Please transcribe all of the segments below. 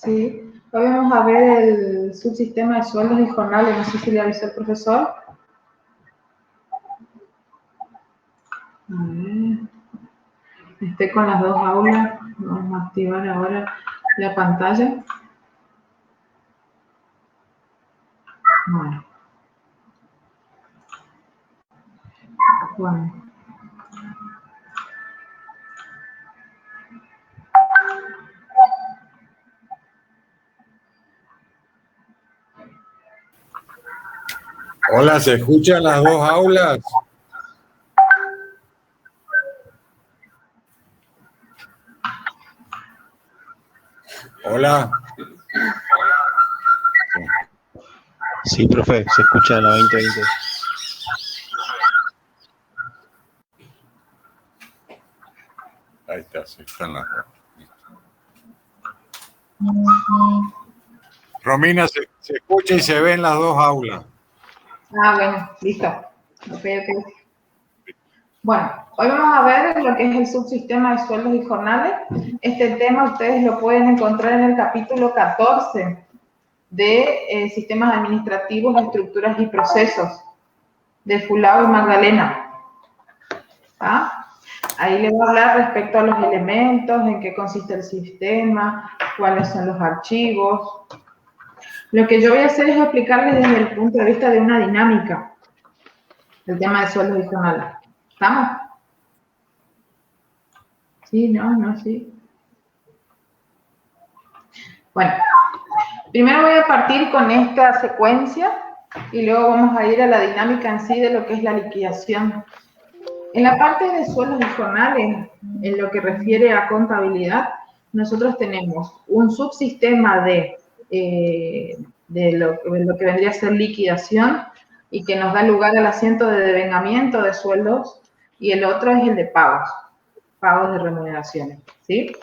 Sí. Hoy vamos a ver el subsistema de sueldos y jornales. No sé si le avisó el profesor. A ver. Estoy con las dos aulas. Vamos a activar ahora la pantalla. Bueno. Hola, ¿se escuchan las dos aulas? Hola. Sí, profe, se escucha la 2020. Ahí está, se están las dos. Romina, se escucha y se ve en las dos aulas. Ah, bueno, listo. Okay. Bueno, hoy vamos a ver lo que es el subsistema de sueldos y jornales. Este tema ustedes lo pueden encontrar en el capítulo 14 de Sistemas Administrativos, Estructuras y Procesos, de Fulao y Magdalena. ¿Ah? Ahí les voy a hablar respecto a los elementos, en qué consiste el sistema, cuáles son los archivos. Lo que yo voy a hacer es explicarles desde el punto de vista de una dinámica el tema de sueldos y jornales. ¿Estamos? Sí, no, sí. Bueno, primero voy a partir con esta secuencia y luego vamos a ir a la dinámica en sí de lo que es la liquidación. En la parte de sueldos y jornales, en lo que refiere a contabilidad, nosotros tenemos un subsistema de lo que vendría a ser liquidación y que nos da lugar al asiento de devengamiento de sueldos, y el otro es el de pagos de remuneraciones, ¿sí?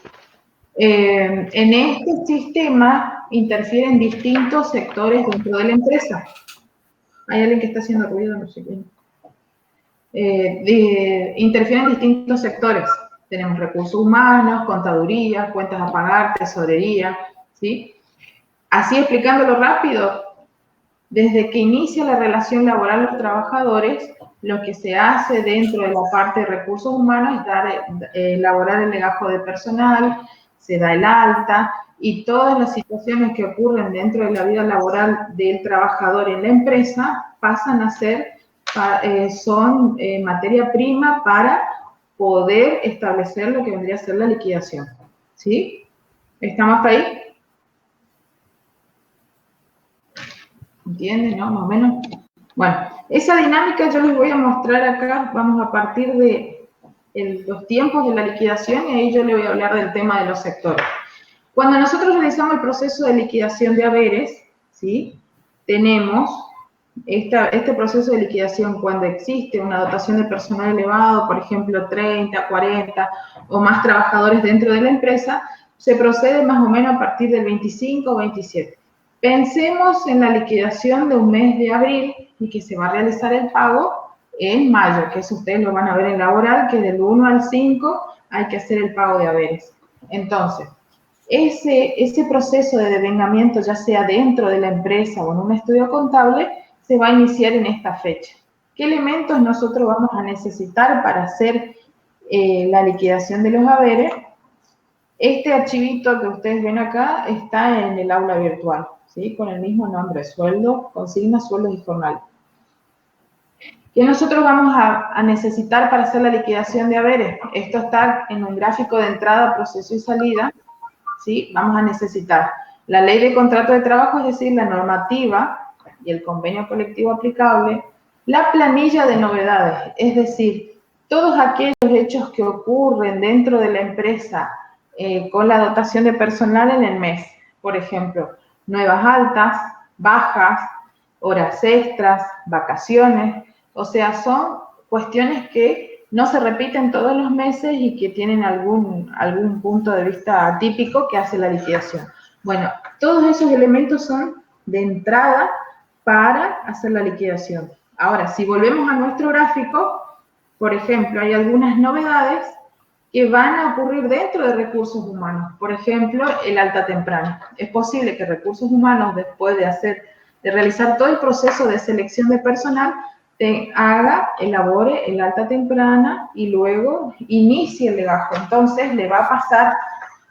En este sistema interfieren distintos sectores dentro de la empresa. ¿Hay alguien que está haciendo ruido? No sé quién. Interfieren distintos sectores. Tenemos recursos humanos, contaduría, cuentas a pagar, tesorería, ¿sí? Así, explicándolo rápido, desde que inicia la relación laboral los trabajadores, lo que se hace dentro de la parte de recursos humanos es elaborar el legajo de personal, se da el alta, y todas las situaciones que ocurren dentro de la vida laboral del trabajador en la empresa pasan a ser, son materia prima para poder establecer lo que vendría a ser la liquidación. ¿Sí? ¿Estamos hasta ahí? ¿Entienden, no? Más o menos. Bueno, esa dinámica yo les voy a mostrar acá. Vamos a partir de los tiempos de la liquidación, y ahí yo les voy a hablar del tema de los sectores. Cuando nosotros realizamos el proceso de liquidación de haberes, ¿sí? Tenemos este proceso de liquidación cuando existe una dotación de personal elevado, por ejemplo, 30, 40 o más trabajadores dentro de la empresa, se procede más o menos a partir del 25 o 27. Pensemos en la liquidación de un mes de abril y que se va a realizar el pago en mayo, que eso ustedes lo van a ver en laboral, que del 1 al 5 hay que hacer el pago de haberes. Entonces, ese proceso de devengamiento, ya sea dentro de la empresa o en un estudio contable, se va a iniciar en esta fecha. ¿Qué elementos nosotros vamos a necesitar para hacer la liquidación de los haberes? Este archivito que ustedes ven acá está en el aula virtual, ¿sí? Con el mismo nombre, sueldo, consignas, sueldos y jornal. ¿Qué nosotros vamos a necesitar para hacer la liquidación de haberes? Esto está en un gráfico de entrada, proceso y salida, ¿sí? Vamos a necesitar la ley de contrato de trabajo, es decir, la normativa y el convenio colectivo aplicable, la planilla de novedades, es decir, todos aquellos hechos que ocurren dentro de la empresa con la dotación de personal en el mes. Por ejemplo, nuevas altas, bajas, horas extras, vacaciones. O sea, son cuestiones que no se repiten todos los meses y que tienen algún punto de vista atípico que hace la liquidación. Bueno, todos esos elementos son de entrada para hacer la liquidación. Ahora, si volvemos a nuestro gráfico, por ejemplo, hay algunas novedades que van a ocurrir dentro de recursos humanos. Por ejemplo, el alta temprana. Es posible que recursos humanos, después de realizar todo el proceso de selección de personal, elabore el alta temprana y luego inicie el legajo. Entonces le va a pasar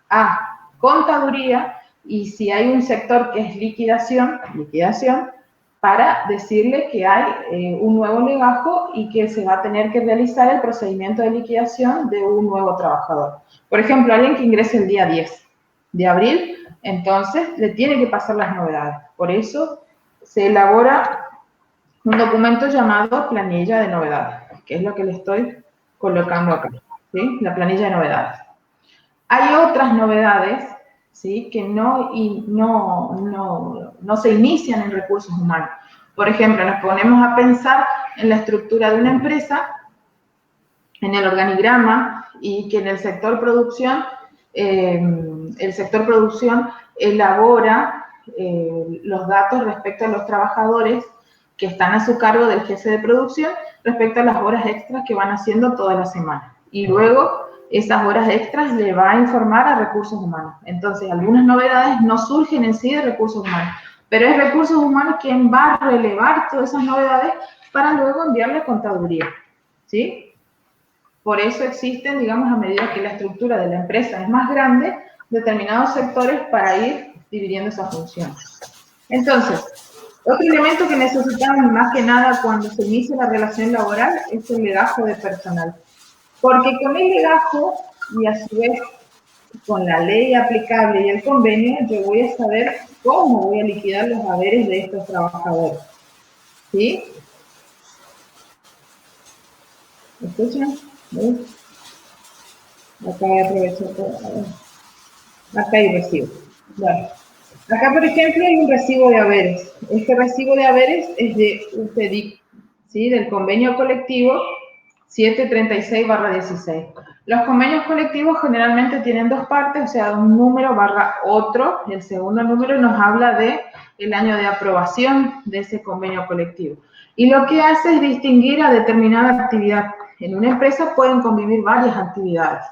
a contaduría, y si hay un sector que es liquidación, para decirle que hay un nuevo legajo y que se va a tener que realizar el procedimiento de liquidación de un nuevo trabajador. Por ejemplo, alguien que ingrese el día 10 de abril, entonces le tiene que pasar las novedades. Por eso se elabora un documento llamado planilla de novedades, que es lo que le estoy colocando acá, ¿sí? La planilla de novedades. Hay otras novedades, ¿sí?, que no se inician en recursos humanos. Por ejemplo, nos ponemos a pensar en la estructura de una empresa, en el organigrama, y que en el sector producción, elabora los datos respecto a los trabajadores que están a su cargo del jefe de producción respecto a las horas extras que van haciendo toda la semana. Y luego esas horas extras le va a informar a recursos humanos. Entonces, algunas novedades no surgen en sí de recursos humanos, pero es recursos humanos quien va a relevar todas esas novedades para luego enviarle a contaduría, ¿sí? Por eso existen, digamos, a medida que la estructura de la empresa es más grande, determinados sectores para ir dividiendo esa función. Entonces, otro elemento que necesitamos más que nada cuando se inicia la relación laboral es el legajo de personal. Porque con el legajo, y a su vez con la ley aplicable y el convenio, yo voy a saber cómo voy a liquidar los haberes de estos trabajadores. ¿Sí? ¿Me escuchan? ¿Ves? Acá voy a aprovechar acá hay recibo. Bueno, acá por ejemplo hay un recibo de haberes. Este recibo de haberes es de UTEDIC, ¿sí?, del convenio colectivo 736/16. Los convenios colectivos generalmente tienen dos partes, o sea, un número barra otro. El segundo número nos habla de el año de aprobación de ese convenio colectivo. Y lo que hace es distinguir a determinada actividad. En una empresa pueden convivir varias actividades,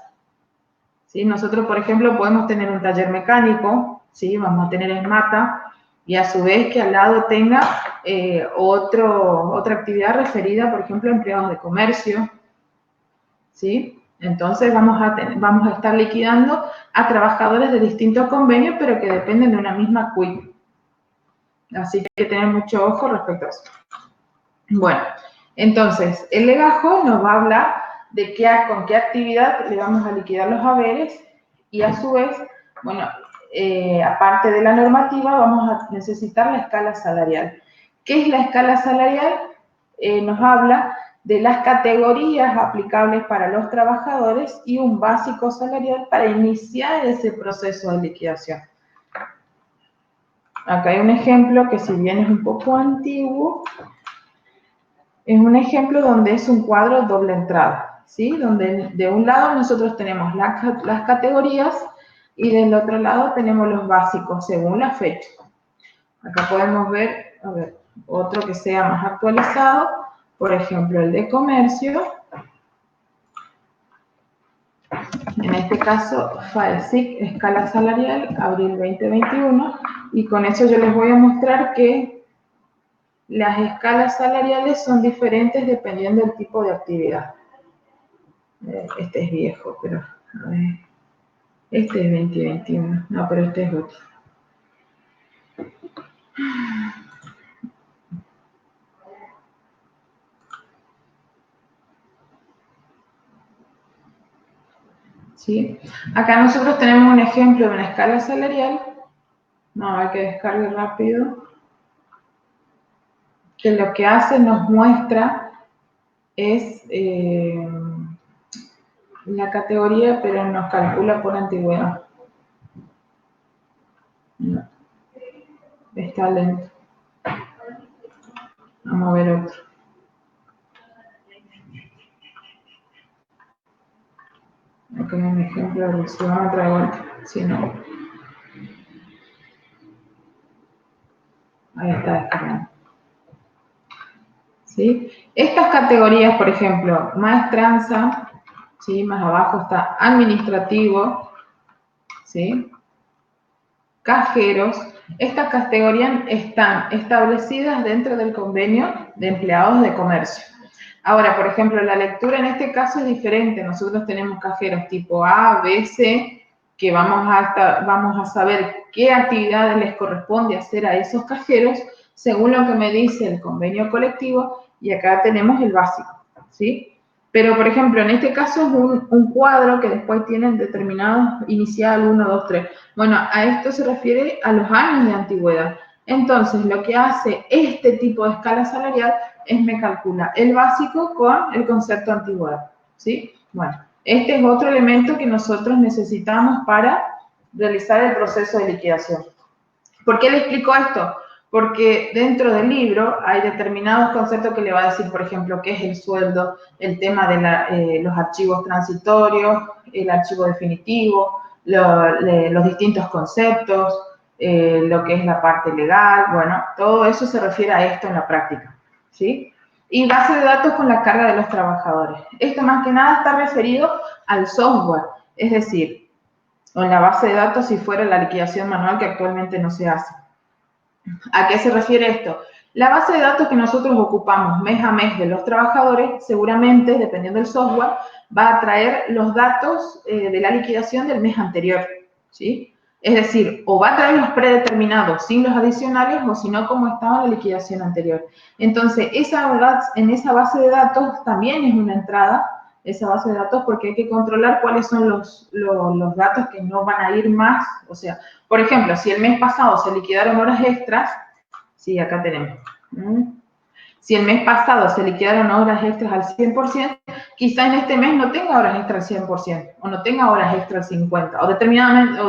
¿sí? Nosotros, por ejemplo, podemos tener un taller mecánico, ¿sí? Vamos a tener ESMATA, y a su vez que al lado tenga otra actividad referida, por ejemplo, a empleados de comercio, ¿sí? Entonces vamos a estar liquidando a trabajadores de distintos convenios, pero que dependen de una misma CUIC. Así que hay que tener mucho ojo respecto a eso. Bueno, entonces, el legajo nos va a hablar de con qué actividad le vamos a liquidar los haberes, y a su vez, bueno, aparte de la normativa, vamos a necesitar la escala salarial. ¿Qué es la escala salarial? Nos habla de las categorías aplicables para los trabajadores y un básico salarial para iniciar ese proceso de liquidación. Acá hay un ejemplo que, si bien es un poco antiguo, es un ejemplo donde es un cuadro doble entrada, ¿sí? Donde de un lado nosotros tenemos las categorías y del otro lado tenemos los básicos según la fecha. Acá podemos ver, a ver, otro que sea más actualizado, por ejemplo, el de comercio. En este caso, FAESIC, escala salarial, abril 2021, y con eso yo les voy a mostrar que las escalas salariales son diferentes dependiendo del tipo de actividad. Este es viejo, pero a ver, este es 2021, no, pero este es otro. ¿Sí? Acá nosotros tenemos un ejemplo de una escala salarial. No, hay que descargue rápido. Que lo que hace, nos muestra, es la categoría, pero nos calcula por antigüedad. No, está lento. Vamos a ver otro. Acá hay un ejemplo de si vamos a traer vuelta. Si no. Ahí está descargando. ¿Sí? Estas categorías, por ejemplo, maestranza, ¿sí? Más abajo está administrativo, ¿sí? Cajeros. Estas categorías están establecidas dentro del convenio de empleados de comercio. Ahora, por ejemplo, la lectura en este caso es diferente. Nosotros tenemos cajeros tipo A, B, C, que vamos a saber qué actividades les corresponde hacer a esos cajeros según lo que me dice el convenio colectivo, y acá tenemos el básico, ¿sí? Pero, por ejemplo, en este caso es un cuadro que después tienen determinados inicial 1, 2, 3. Bueno, a esto se refiere a los años de antigüedad. Entonces, lo que hace este tipo de escala salarial es me calcula el básico con el concepto de antigüedad, ¿sí? Bueno, este es otro elemento que nosotros necesitamos para realizar el proceso de liquidación. ¿Por qué le explico esto? Porque dentro del libro hay determinados conceptos que le va a decir, por ejemplo, qué es el sueldo, el tema de los archivos transitorios, el archivo definitivo, los distintos conceptos, lo que es la parte legal, bueno, todo eso se refiere a esto en la práctica, ¿sí? Y base de datos con la carga de los trabajadores. Esto más que nada está referido al software, es decir, o en la base de datos si fuera la liquidación manual que actualmente no se hace. ¿A qué se refiere esto? La base de datos que nosotros ocupamos mes a mes de los trabajadores, seguramente, dependiendo del software, va a traer los datos de la liquidación del mes anterior, ¿sí? Es decir, o va a traer los predeterminados sin los adicionales, o si no, como estaba en la liquidación anterior. Entonces, en esa base de datos también es una entrada, esa base de datos, porque hay que controlar cuáles son los datos que no van a ir más, o sea, por ejemplo, si el mes pasado se liquidaron horas extras, sí, acá tenemos. Si el mes pasado se liquidaron horas extras al 100%, quizá en este mes no tenga horas extras al 100%, o no tenga horas extras al 50%, o determinadamente,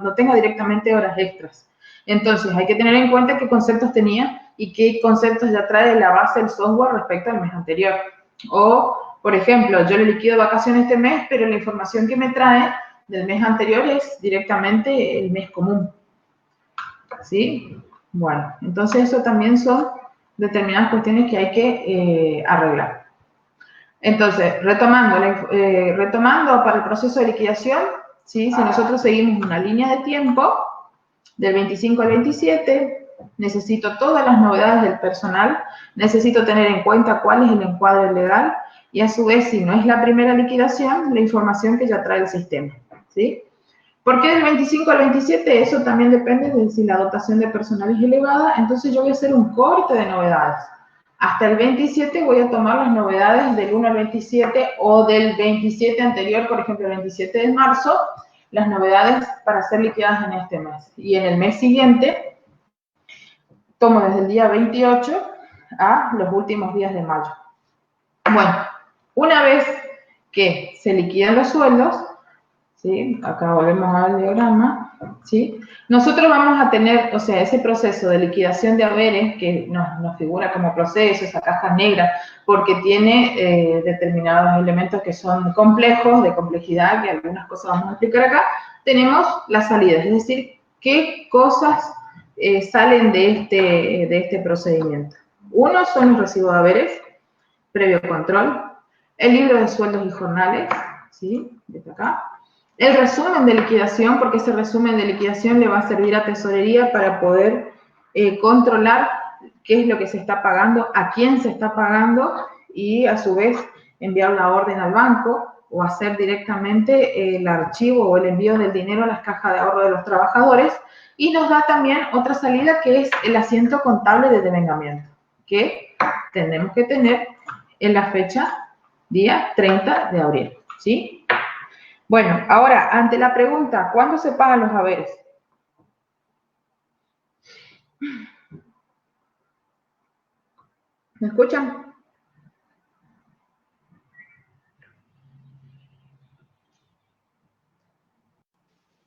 no tenga directamente horas extras. Entonces, hay que tener en cuenta qué conceptos tenía y qué conceptos ya trae la base del software respecto al mes anterior. O, por ejemplo, yo le liquido vacaciones este mes, pero la información que me trae del mes anterior es directamente el mes común, ¿sí? Bueno, entonces eso también son determinadas cuestiones que hay que arreglar. Entonces, retomando para el proceso de liquidación, ¿sí? Si nosotros seguimos una línea de tiempo del 25 al 27, necesito todas las novedades del personal, necesito tener en cuenta cuál es el encuadre legal y a su vez, si no es la primera liquidación, la información que ya trae el sistema, ¿sí? ¿Por qué del 25 al 27? Eso también depende de si la dotación de personal es elevada. Entonces yo voy a hacer un corte de novedades. Hasta el 27 voy a tomar las novedades del 1 al 27 o del 27 anterior, por ejemplo, el 27 de marzo, las novedades para ser liquidadas en este mes. Y en el mes siguiente, tomo desde el día 28 a los últimos días de mayo. Bueno, una vez que se liquidan los sueldos, ¿sí? Acá volvemos al diagrama, ¿sí? Nosotros vamos a tener, o sea, ese proceso de liquidación de haberes que nos figura como proceso, esa caja negra, porque tiene determinados elementos que son complejos, de complejidad, que algunas cosas vamos a explicar acá. Tenemos las salidas, es decir, qué cosas salen de este procedimiento. Uno son los recibos de haberes, previo control, el libro de sueldos y jornales, ¿sí? Desde acá. El resumen de liquidación, porque ese resumen de liquidación le va a servir a tesorería para poder controlar qué es lo que se está pagando, a quién se está pagando y a su vez enviar la orden al banco o hacer directamente el archivo o el envío del dinero a las cajas de ahorro de los trabajadores. Y nos da también otra salida que es el asiento contable de devengamiento, que tenemos que tener en la fecha día 30 de abril, ¿sí? Bueno, ahora, ante la pregunta, ¿cuándo se pagan los haberes? ¿Me escuchan?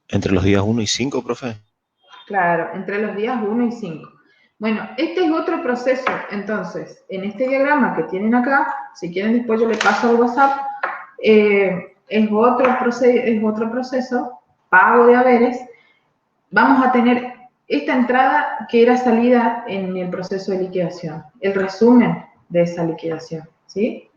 ¿Entre los días 1 y 5, profe? Claro, entre los días 1 y 5. Bueno, este es otro proceso, entonces, en este diagrama que tienen acá, si quieren después yo les paso al WhatsApp, es otro proceso, pago de haberes. Vamos a tener esta entrada que era salida en el proceso de liquidación, el resumen de esa liquidación, ¿sí?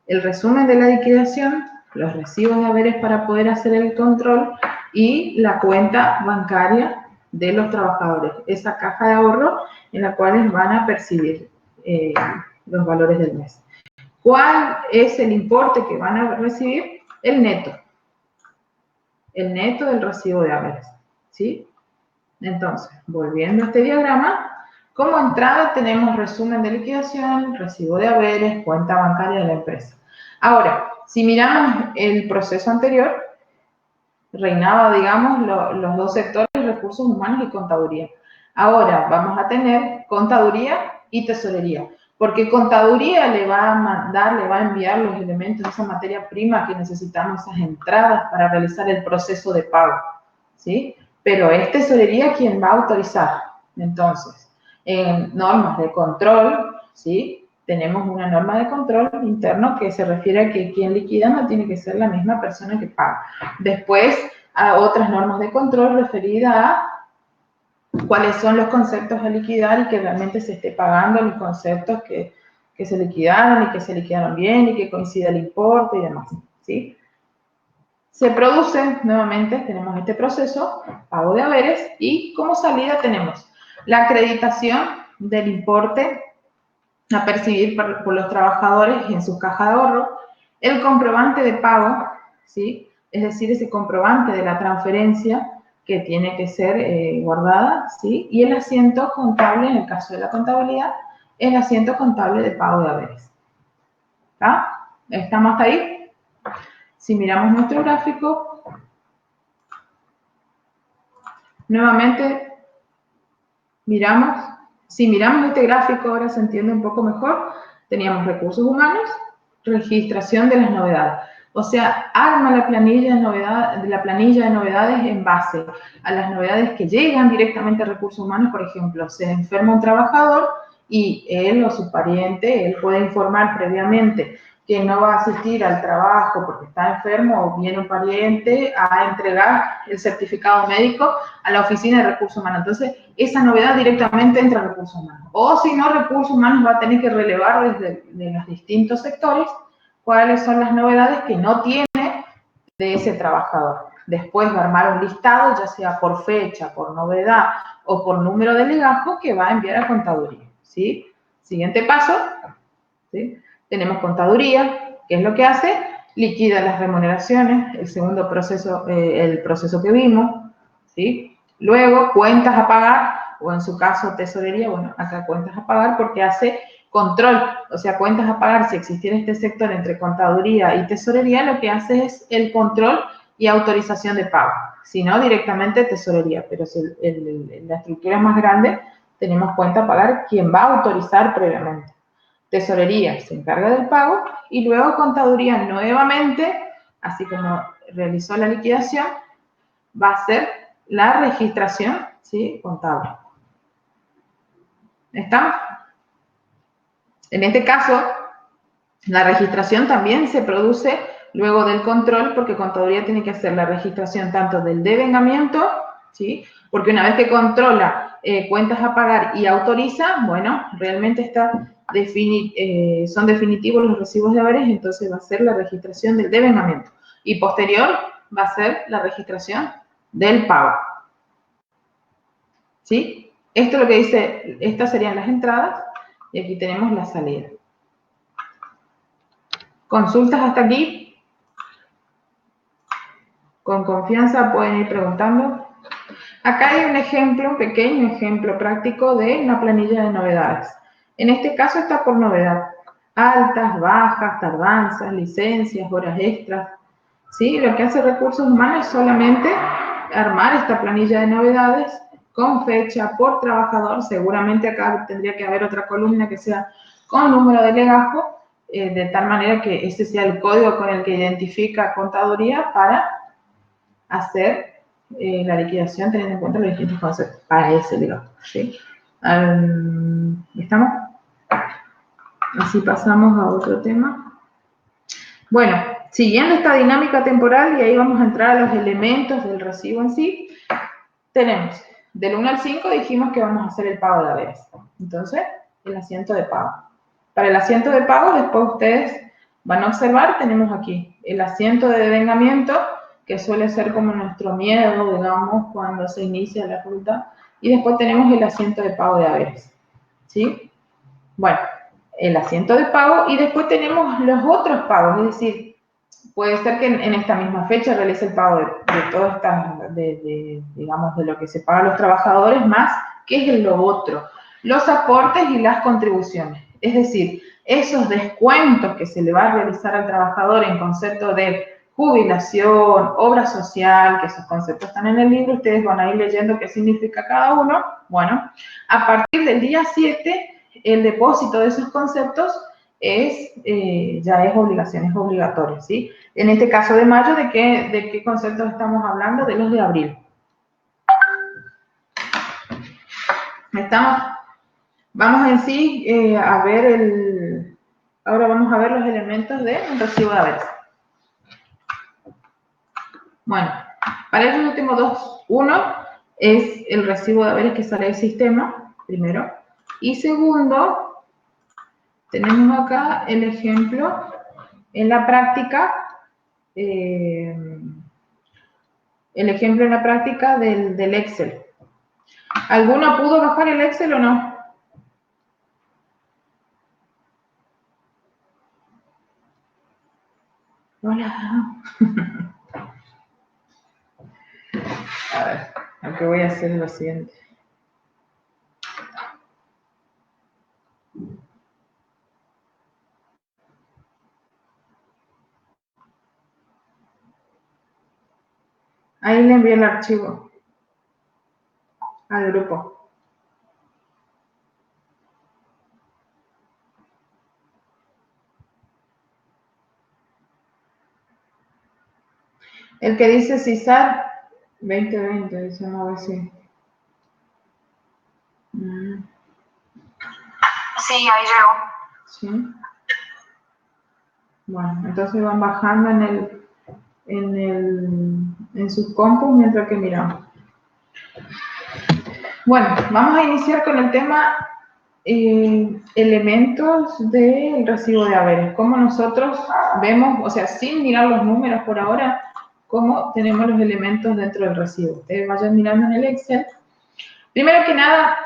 El resumen de la liquidación los recibos de haberes para poder hacer el control y la cuenta bancaria de los trabajadores, esa caja de ahorro en la cual van a percibir los valores del mes. ¿Cuál es el importe que van a recibir? El neto del recibo de haberes, ¿sí? Entonces, volviendo a este diagrama, como entrada tenemos resumen de liquidación, recibo de haberes, cuenta bancaria de la empresa. Ahora, si miramos el proceso anterior, reinaba, digamos, los dos sectores, recursos humanos y contaduría. Ahora vamos a tener contaduría y tesorería, porque contaduría le va a enviar los elementos de esa materia prima que necesitamos, esas entradas para realizar el proceso de pago, ¿sí? Pero es tesorería quien va a autorizar. Entonces, en normas de control, ¿sí? Tenemos una norma de control interno que se refiere a que quien liquida no tiene que ser la misma persona que paga. Después, a otras normas de control referidas a cuáles son los conceptos a liquidar y que realmente se esté pagando los conceptos que se liquidaron y que se liquidaron bien y que coincida el importe y demás, ¿sí? Se produce, nuevamente, tenemos este proceso, pago de haberes, y como salida tenemos la acreditación del importe a percibir por los trabajadores en su caja de ahorro, el comprobante de pago, ¿sí? Es decir, ese comprobante de la transferencia que tiene que ser guardada, ¿sí? Y el asiento contable, en el caso de la contabilidad, el asiento contable de pago de haberes. ¿Está? ¿Estamos hasta ahí? Si miramos nuestro gráfico, nuevamente si miramos este gráfico, ahora se entiende un poco mejor. Teníamos recursos humanos, registración de las novedades. O sea, arma la planilla de novedades en base a las novedades que llegan directamente a recursos humanos. Por ejemplo, se enferma un trabajador y él o su pariente, él puede informar previamente que no va a asistir al trabajo porque está enfermo, o viene un pariente a entregar el certificado médico a la oficina de recursos humanos. Entonces, esa novedad directamente entra a recursos humanos. O si no, recursos humanos va a tener que relevar desde los distintos sectores cuáles son las novedades que no tiene de ese trabajador. Después va a armar un listado, ya sea por fecha, por novedad o por número de legajo, que va a enviar a contaduría, ¿sí? Siguiente paso, ¿sí? Tenemos contaduría, ¿qué es lo que hace? Liquida las remuneraciones, el segundo proceso, el proceso que vimos, ¿sí? Luego, cuentas a pagar, o en su caso, tesorería, bueno, acá cuentas a pagar porque hace control, o sea, cuentas a pagar, si existiera este sector entre contaduría y tesorería, lo que hace es el control y autorización de pago, si no, directamente tesorería, pero si la estructura es más grande, tenemos cuenta a pagar quien va a autorizar previamente. Tesorería se encarga del pago y luego contaduría nuevamente, así como realizó la liquidación, va a hacer la registración, ¿sí? Contable. ¿Estamos? En este caso, la registración también se produce luego del control, porque contaduría tiene que hacer la registración tanto del devengamiento, ¿sí? Porque una vez que controla cuentas a pagar y autoriza, bueno, realmente son definitivos los recibos de haberes, entonces va a ser la registración del devengamiento. Y posterior va a ser la registración del pago. ¿Sí? Esto es lo que dice, estas serían las entradas y aquí tenemos la salida. ¿Consultas hasta aquí? Con confianza pueden ir preguntando. Acá hay un ejemplo, un pequeño ejemplo práctico de una planilla de novedades. En este caso está por novedad. Altas, bajas, tardanzas, licencias, horas extras. ¿Sí? Lo que hace Recursos Humanos es solamente armar esta planilla de novedades con fecha por trabajador. Seguramente acá tendría que haber otra columna que sea con número de legajo, de tal manera que ese sea el código con el que identifica contaduría para hacer la liquidación teniendo en cuenta los distintos conceptos para ese legajo, ¿sí? ¿Estamos? Así pasamos a otro tema. Bueno, siguiendo esta dinámica temporal, y ahí vamos a entrar a los elementos del recibo en sí, tenemos del 1 al 5 dijimos que vamos a hacer el pago de haberes. Entonces, el asiento de pago. Para el asiento de pago, después ustedes Van a observar, tenemos aquí el asiento de devengamiento, que suele ser como nuestro miedo, digamos, cuando se inicia la ruta, y después tenemos el asiento de pago de haberes, ¿sí? Bueno, el asiento de pago, y después tenemos los otros pagos, es decir, puede ser que en esta misma fecha realice el pago de todas estas, digamos, de lo que se paga a los trabajadores, más, ¿qué es lo otro? Los aportes y las contribuciones, es decir, esos descuentos que se le va a realizar al trabajador en concepto de jubilación, obra social, que esos conceptos están en el libro, ustedes van a ir leyendo qué significa cada uno. Bueno, a partir del día 7, el depósito de esos conceptos ya es obligación, es obligatorio, ¿sí? En este caso de mayo, ¿de qué conceptos estamos hablando? De los de abril. Vamos en sí a ver ahora vamos a ver los elementos del recibo de haberes. Bueno, para ello yo tengo dos. Uno es el recibo de haberes que sale del sistema, primero. Y segundo, tenemos acá el ejemplo en la práctica, del Excel. ¿Alguno pudo bajar el Excel o no? Hola. A ver, lo que voy a hacer es lo siguiente. Ahí le envié el archivo al grupo. El que dice CISAR 2020, dice no, a ver si. Sí, ahí llegó. ¿Sí? Bueno, entonces van bajando en sus compus mientras que miramos. Bueno, vamos a iniciar con el tema elementos del recibo de haberes. Cómo nosotros vemos, o sea, sin mirar los números por ahora, cómo tenemos los elementos dentro del recibo. Ustedes vayan mirando en el Excel. Primero que nada,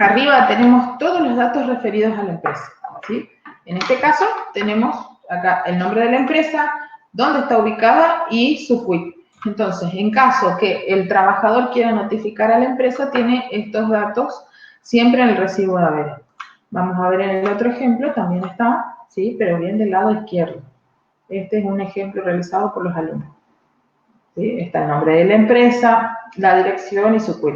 arriba tenemos todos los datos referidos a la empresa, ¿sí? En este caso, tenemos acá el nombre de la empresa, dónde está ubicada y su quit. Entonces, en caso que el trabajador quiera notificar a la empresa, tiene estos datos siempre en el recibo de haberes. Vamos a ver en el otro ejemplo, también está, ¿sí? Pero bien del lado izquierdo. Este es un ejemplo realizado por los alumnos. ¿Sí? Está el nombre de la empresa, la dirección y su quit.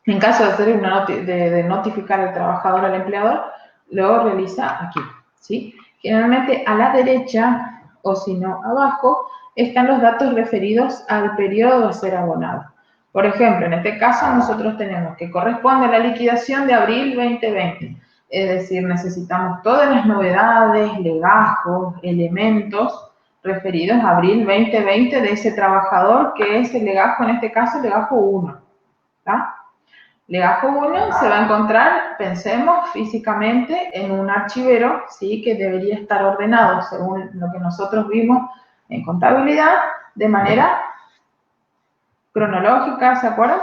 En caso de hacer de notificar al trabajador al empleador, lo realiza aquí, ¿sí? Generalmente a la derecha, o si no abajo, están los datos referidos al periodo a ser abonado. Por ejemplo, en este caso nosotros tenemos que corresponde a la liquidación de abril 2020. Es decir, necesitamos todas las novedades, legajos, elementos referidos a abril 2020 de ese trabajador, que es el legajo, en este caso, legajo 1, ¿tá? Legajo 1 se va a encontrar, pensemos, físicamente en un archivero, ¿sí? Que debería estar ordenado según lo que nosotros vimos en contabilidad, de manera cronológica, ¿se acuerdan?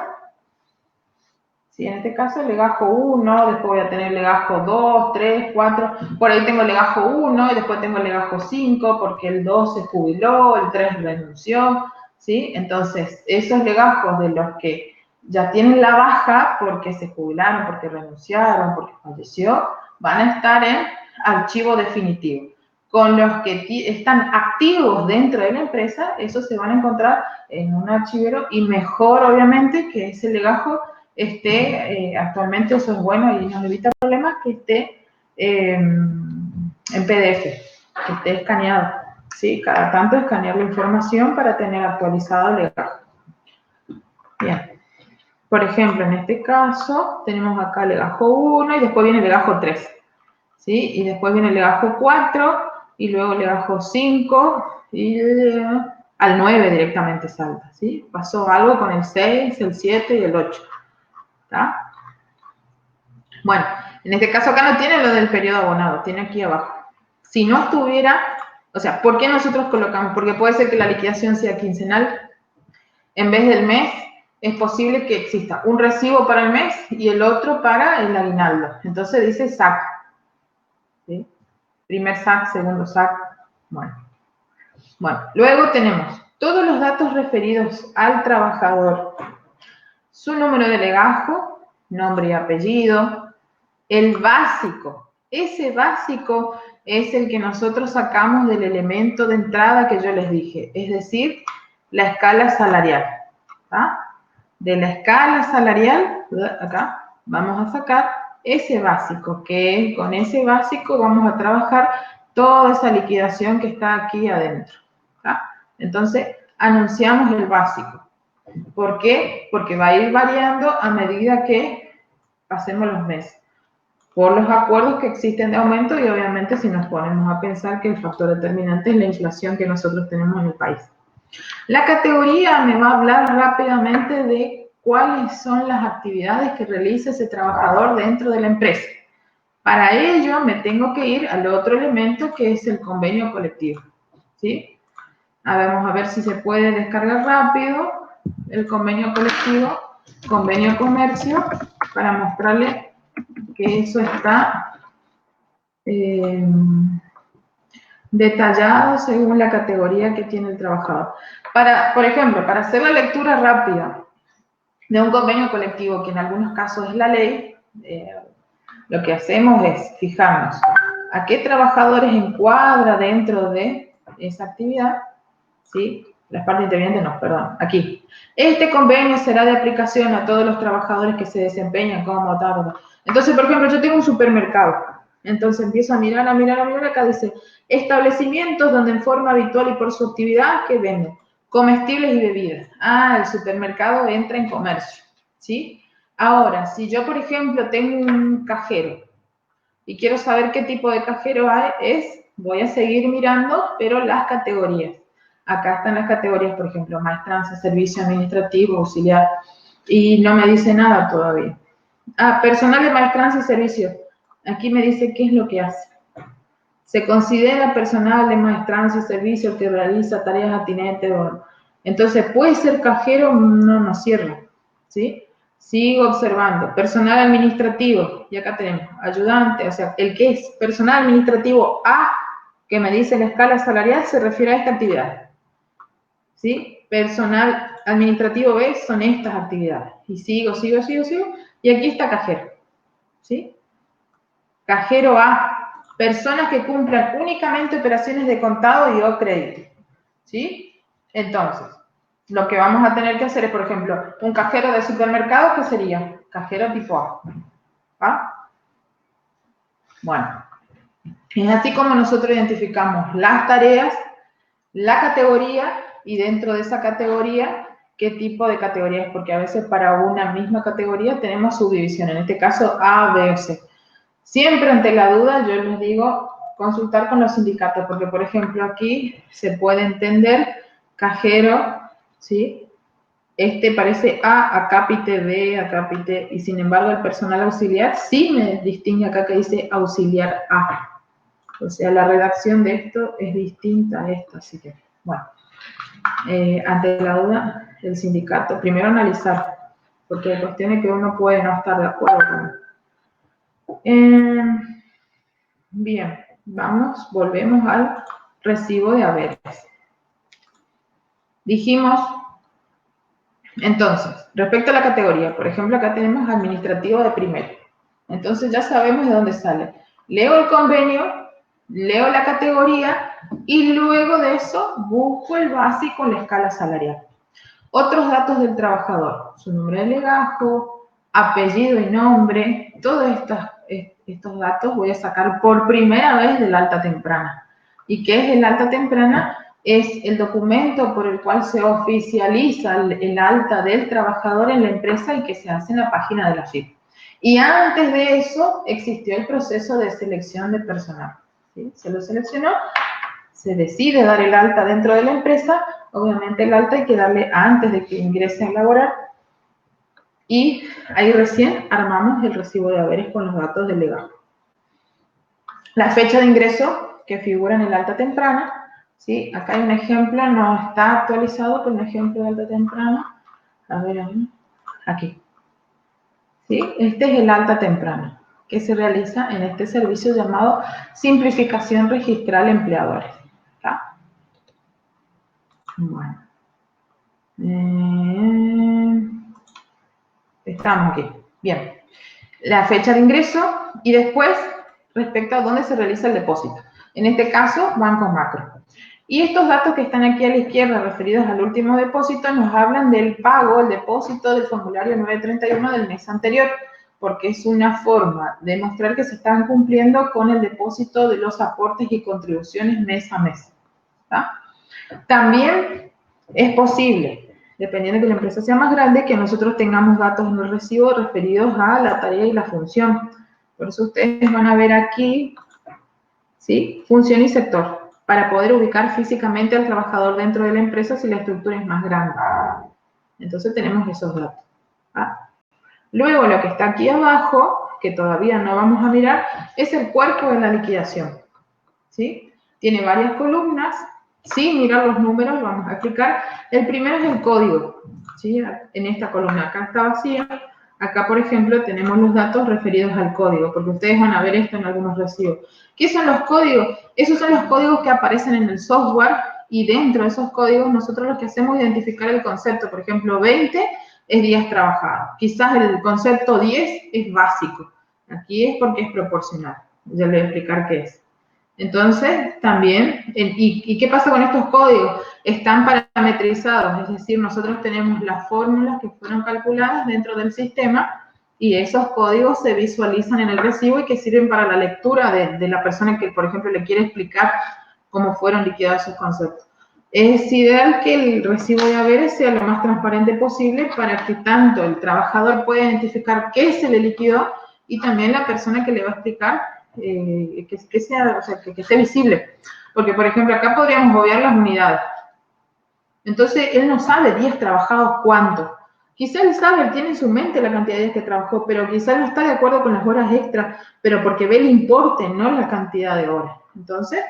Sí, en este caso legajo 1, después voy a tener legajo 2, 3, 4, por ahí tengo legajo 1 y después tengo legajo 5 porque el 2 se jubiló, el 3 renunció, ¿sí? Entonces, esos legajos de los que ya tienen la baja porque se jubilaron, porque renunciaron, porque falleció, van a estar en archivo definitivo. Con los que están activos dentro de la empresa, esos se van a encontrar en un archivero y mejor, obviamente, que ese legajo esté, actualmente eso es bueno y nos evita problemas, que esté en PDF, que esté escaneado. ¿Sí? Cada tanto escanear la información para tener actualizado el legajo. Bien. Por ejemplo, en este caso, tenemos acá el legajo 1 y después viene el legajo 3. ¿Sí? Y después viene el legajo 4 y luego el legajo 5 y al 9 directamente salta. ¿Sí? Pasó algo con el 6, el 7 y el 8. ¿Está? Bueno, en este caso acá no tiene lo del periodo abonado, tiene aquí abajo. Si no estuviera, o sea, ¿por qué nosotros colocamos? Porque puede ser que la liquidación sea quincenal. En vez del mes, es posible que exista un recibo para el mes y el otro para el aguinaldo. Entonces dice SAC. ¿Sí? Primer SAC, segundo SAC. Bueno, luego tenemos todos los datos referidos al trabajador. Su número de legajo, nombre y apellido, el básico. Ese básico es el que nosotros sacamos del elemento de entrada que yo les dije, es decir, la escala salarial. ¿Tá? De la escala salarial, acá, vamos a sacar ese básico, que con ese básico vamos a trabajar toda esa liquidación que está aquí adentro. ¿Tá? Entonces, anunciamos el básico. ¿Por qué? Porque va a ir variando a medida que pasemos los meses. Por los acuerdos que existen de aumento y obviamente si nos ponemos a pensar que el factor determinante es la inflación que nosotros tenemos en el país. La categoría me va a hablar rápidamente de cuáles son las actividades que realiza ese trabajador dentro de la empresa. Para ello me tengo que ir al otro elemento que es el convenio colectivo. ¿Sí? Vamos a ver si se puede descargar rápido el convenio colectivo, convenio comercio, para mostrarle que eso está detallado según la categoría que tiene el trabajador. Por ejemplo, para hacer la lectura rápida de un convenio colectivo, que en algunos casos es la ley, lo que hacemos es fijarnos a qué trabajadores encuadra dentro de esa actividad, ¿sí? Las partes intervinientes no, perdón, aquí. Este convenio será de aplicación a todos los trabajadores que se desempeñan como tal. Entonces, por ejemplo, yo tengo un supermercado. Entonces empiezo a mirar, acá dice, establecimientos donde en forma habitual y por su actividad que venden comestibles y bebidas. El supermercado entra en comercio, ¿sí? Ahora, si yo, por ejemplo, tengo un cajero y quiero saber qué tipo de cajero voy a seguir mirando, pero las categorías. Acá están las categorías, por ejemplo, maestranza, servicio administrativo, auxiliar, y no me dice nada todavía. Personal de maestranza y servicio. Aquí me dice qué es lo que hace. Se considera personal de maestranza y servicio que realiza tareas atinentes. Entonces, ¿puede ser cajero? No cierra, ¿sí? Sigo observando. Personal administrativo, y acá tenemos ayudante, o sea, el que es personal administrativo A, que me dice la escala salarial, se refiere a esta actividad, ¿sí? Personal administrativo B son estas actividades. Y sigo, y aquí está cajero, ¿sí? Cajero A, personas que cumplan únicamente operaciones de contado y o crédito, ¿sí? Entonces, lo que vamos a tener que hacer es, por ejemplo, un cajero de supermercado, ¿qué sería? Cajero tipo A. ¿Ah? Bueno, es así como nosotros identificamos las tareas, la categoría y dentro de esa categoría, qué tipo de categoría es, porque a veces para una misma categoría tenemos subdivisión, en este caso A, B o C. Siempre ante la duda yo les digo consultar con los sindicatos, porque por ejemplo aquí se puede entender cajero, ¿sí? Este parece A, acápite B, acápite, y sin embargo el personal auxiliar sí me distingue acá que dice auxiliar A. O sea, la redacción de esto es distinta a esto, así que, bueno, ante la duda, el sindicato, primero analizar, porque hay cuestiones que uno puede no estar de acuerdo con. Bien, volvemos al recibo de haberes. Dijimos, entonces, respecto a la categoría, por ejemplo, acá tenemos administrativo de primero. Entonces ya sabemos de dónde sale. Leo el convenio, leo la categoría y luego de eso busco el básico en la escala salarial. Otros datos del trabajador, su nombre de legajo, apellido y nombre, todos estos datos voy a sacar por primera vez del alta temprana. ¿Y qué es el alta temprana? Es el documento por el cual se oficializa el alta del trabajador en la empresa y que se hace en la página de la FIP. Y antes de eso existió el proceso de selección de personal. ¿Sí? Se lo seleccionó, se decide dar el alta dentro de la empresa, obviamente el alta hay que darle antes de que ingrese a laborar y ahí recién armamos el recibo de haberes con los datos del legajo. La fecha de ingreso, que figura en el alta temprana, ¿sí? Acá hay un ejemplo, no está actualizado, pero un ejemplo de alta temprana. A ver, aquí. ¿Sí? Este es el alta temprana, que se realiza en este servicio llamado simplificación registral empleadores. ¿Está? Bueno. Estamos aquí. Bien. La fecha de ingreso y después respecto a dónde se realiza el depósito. En este caso, Banco Macro. Y estos datos que están aquí a la izquierda referidos al último depósito nos hablan del pago, el depósito del formulario 931 del mes anterior, porque es una forma de mostrar que se están cumpliendo con el depósito de los aportes y contribuciones mes a mes. ¿Tá? También es posible, dependiendo de que la empresa sea más grande, que nosotros tengamos datos en el recibo referidos a la tarea y la función. Por eso ustedes van a ver aquí, ¿sí? Función y sector, para poder ubicar físicamente al trabajador dentro de la empresa si la estructura es más grande. Entonces tenemos esos datos. ¿Ah? Luego lo que está aquí abajo, que todavía no vamos a mirar, es el cuerpo de la liquidación. ¿Sí? Tiene varias columnas. Sin mirar los números, vamos a explicar. El primero es el código. ¿Sí? En esta columna acá está vacía. Acá, por ejemplo, tenemos los datos referidos al código, porque ustedes van a ver esto en algunos recibos. ¿Qué son los códigos? Esos son los códigos que aparecen en el software y dentro de esos códigos nosotros lo que hacemos es identificar el concepto. Por ejemplo, 20 es días trabajados. Quizás el concepto 10 es básico. Aquí es porque es proporcional. Ya les voy a explicar qué es. Entonces, también, ¿y qué pasa con estos códigos? Están parametrizados, es decir, nosotros tenemos las fórmulas que fueron calculadas dentro del sistema y esos códigos se visualizan en el recibo y que sirven para la lectura de la persona que, por ejemplo, le quiere explicar cómo fueron liquidados esos conceptos. Es ideal que el recibo de haberes sea lo más transparente posible para que tanto el trabajador pueda identificar qué se le liquidó y también la persona que le va a explicar que sea, o sea, que esté visible. Porque, por ejemplo, acá podríamos obviar las unidades. Entonces, él no sabe días trabajados cuánto. Quizá él sabe, él tiene en su mente la cantidad de días que trabajó, pero quizá no está de acuerdo con las horas extras, pero porque ve el importe, no la cantidad de horas. Entonces,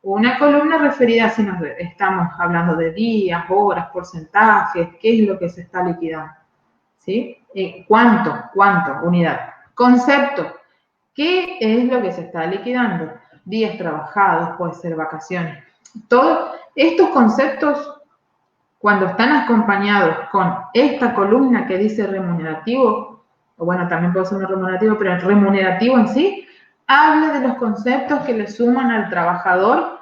una columna referida, si nos estamos hablando de días, horas, porcentajes, qué es lo que se está liquidando. ¿Sí? ¿Cuánto? Unidad. Concepto. ¿Qué es lo que se está liquidando? Días trabajados, puede ser vacaciones. Todos estos conceptos, cuando están acompañados con esta columna que dice remunerativo, o bueno, también puede ser un remunerativo, pero el remunerativo en sí, habla de los conceptos que le suman al trabajador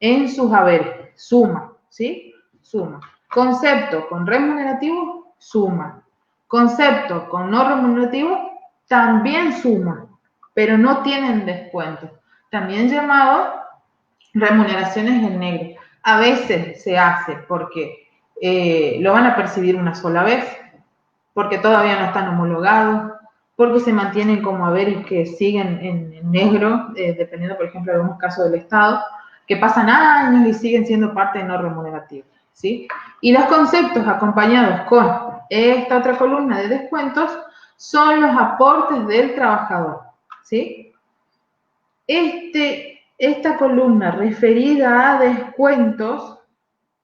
en sus haberes. Suma, ¿sí? Suma. Concepto con remunerativo, suma. Concepto con no remunerativo, también suma, pero no tienen descuento. También llamado remuneraciones en negro. A veces se hace porque lo van a percibir una sola vez, porque todavía no están homologados, porque se mantienen como haberes que siguen en negro, dependiendo, por ejemplo, de algunos casos del Estado, que pasan años y siguen siendo parte de no remunerativos, ¿sí? Y los conceptos acompañados con esta otra columna de descuentos son los aportes del trabajador, ¿sí? Esta columna referida a descuentos,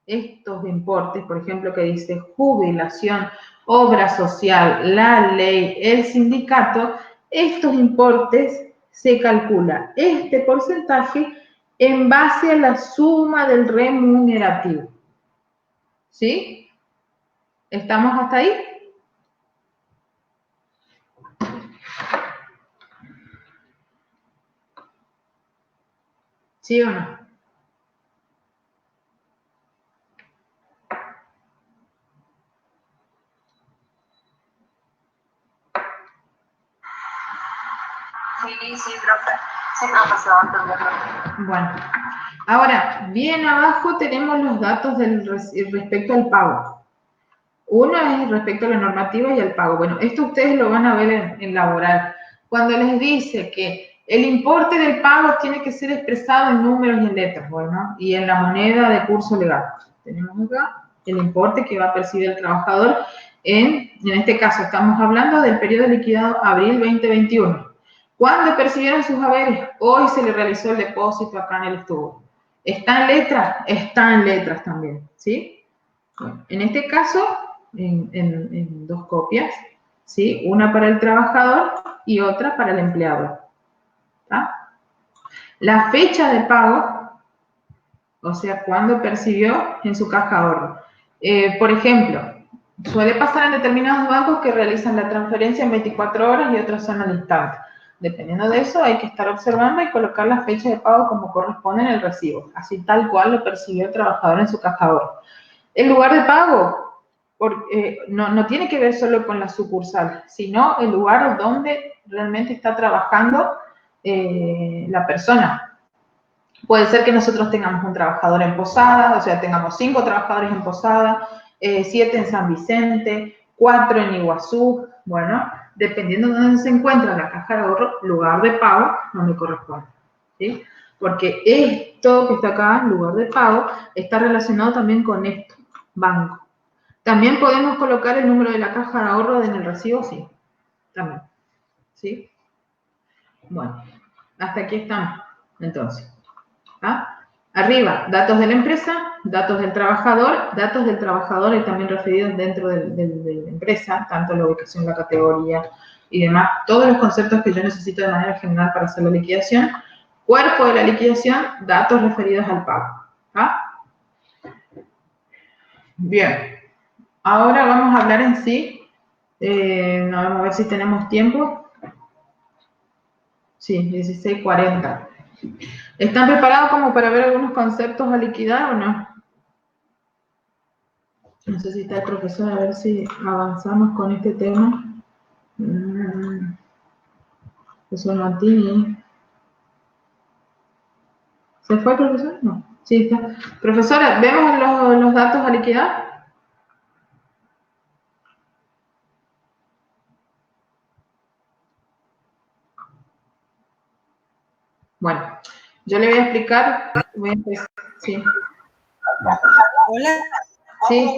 estos importes, por ejemplo, que dice jubilación, obra social, la ley, el sindicato, estos importes se calcula este porcentaje en base a la suma del remunerativo. ¿Sí? ¿Estamos hasta ahí? ¿Sí o no? Sí, profe. Sí, profesor, entenderlo. Bueno, ahora, bien abajo tenemos los datos respecto al pago. Uno es respecto a la normativa y al pago. Bueno, esto ustedes lo van a ver en laboral. Cuando les dice que el importe del pago tiene que ser expresado en números y en letras, bueno, y en la moneda de curso legal. Tenemos acá el importe que va a percibir el trabajador en este caso estamos hablando del periodo liquidado abril 2021. ¿Cuándo percibieron sus haberes? Hoy se le realizó el depósito acá en el estudio. ¿Está en letras? Está en letras también, ¿sí? Bueno, en este caso, en dos copias, ¿sí? Una para el trabajador y otra para el empleador. ¿Tá? La fecha de pago, o sea, cuándo percibió en su caja de ahorro. Por ejemplo, suele pasar en determinados bancos que realizan la transferencia en 24 horas y otros son al instante. Dependiendo de eso, hay que estar observando y colocar la fecha de pago como corresponde en el recibo, así tal cual lo percibió el trabajador en su caja de ahorro. El lugar de pago no tiene que ver solo con la sucursal, sino el lugar donde realmente está trabajando la persona. Puede ser que nosotros tengamos un trabajador en Posada, o sea, tengamos 5 trabajadores en Posada, 7 en San Vicente, 4 en Iguazú. Bueno, dependiendo de dónde se encuentra la caja de ahorro, lugar de pago no me corresponde, ¿sí? Porque esto que está acá, lugar de pago, está relacionado también con esto, banco. También podemos colocar el número de la caja de ahorro en el recibo, sí, también, ¿sí? Bueno, hasta aquí estamos, entonces. ¿Ah? Arriba, datos de la empresa, datos del trabajador y también referidos dentro de la empresa, tanto la ubicación, la categoría y demás, todos los conceptos que yo necesito de manera general para hacer la liquidación. Cuerpo de la liquidación, datos referidos al pago. ¿Ah? Bien, ahora vamos a hablar en sí, vamos a ver si tenemos tiempo. Sí, 16:40. ¿Están preparados como para ver algunos conceptos a liquidar o no? No sé si está el profesor, a ver si avanzamos con este tema. Profesor Martini. ¿Se fue el profesor? No. Sí, está. Profesora, ¿vemos los datos a liquidar? Bueno, yo le voy a explicar. Voy a empezar. Sí. Hola. Sí.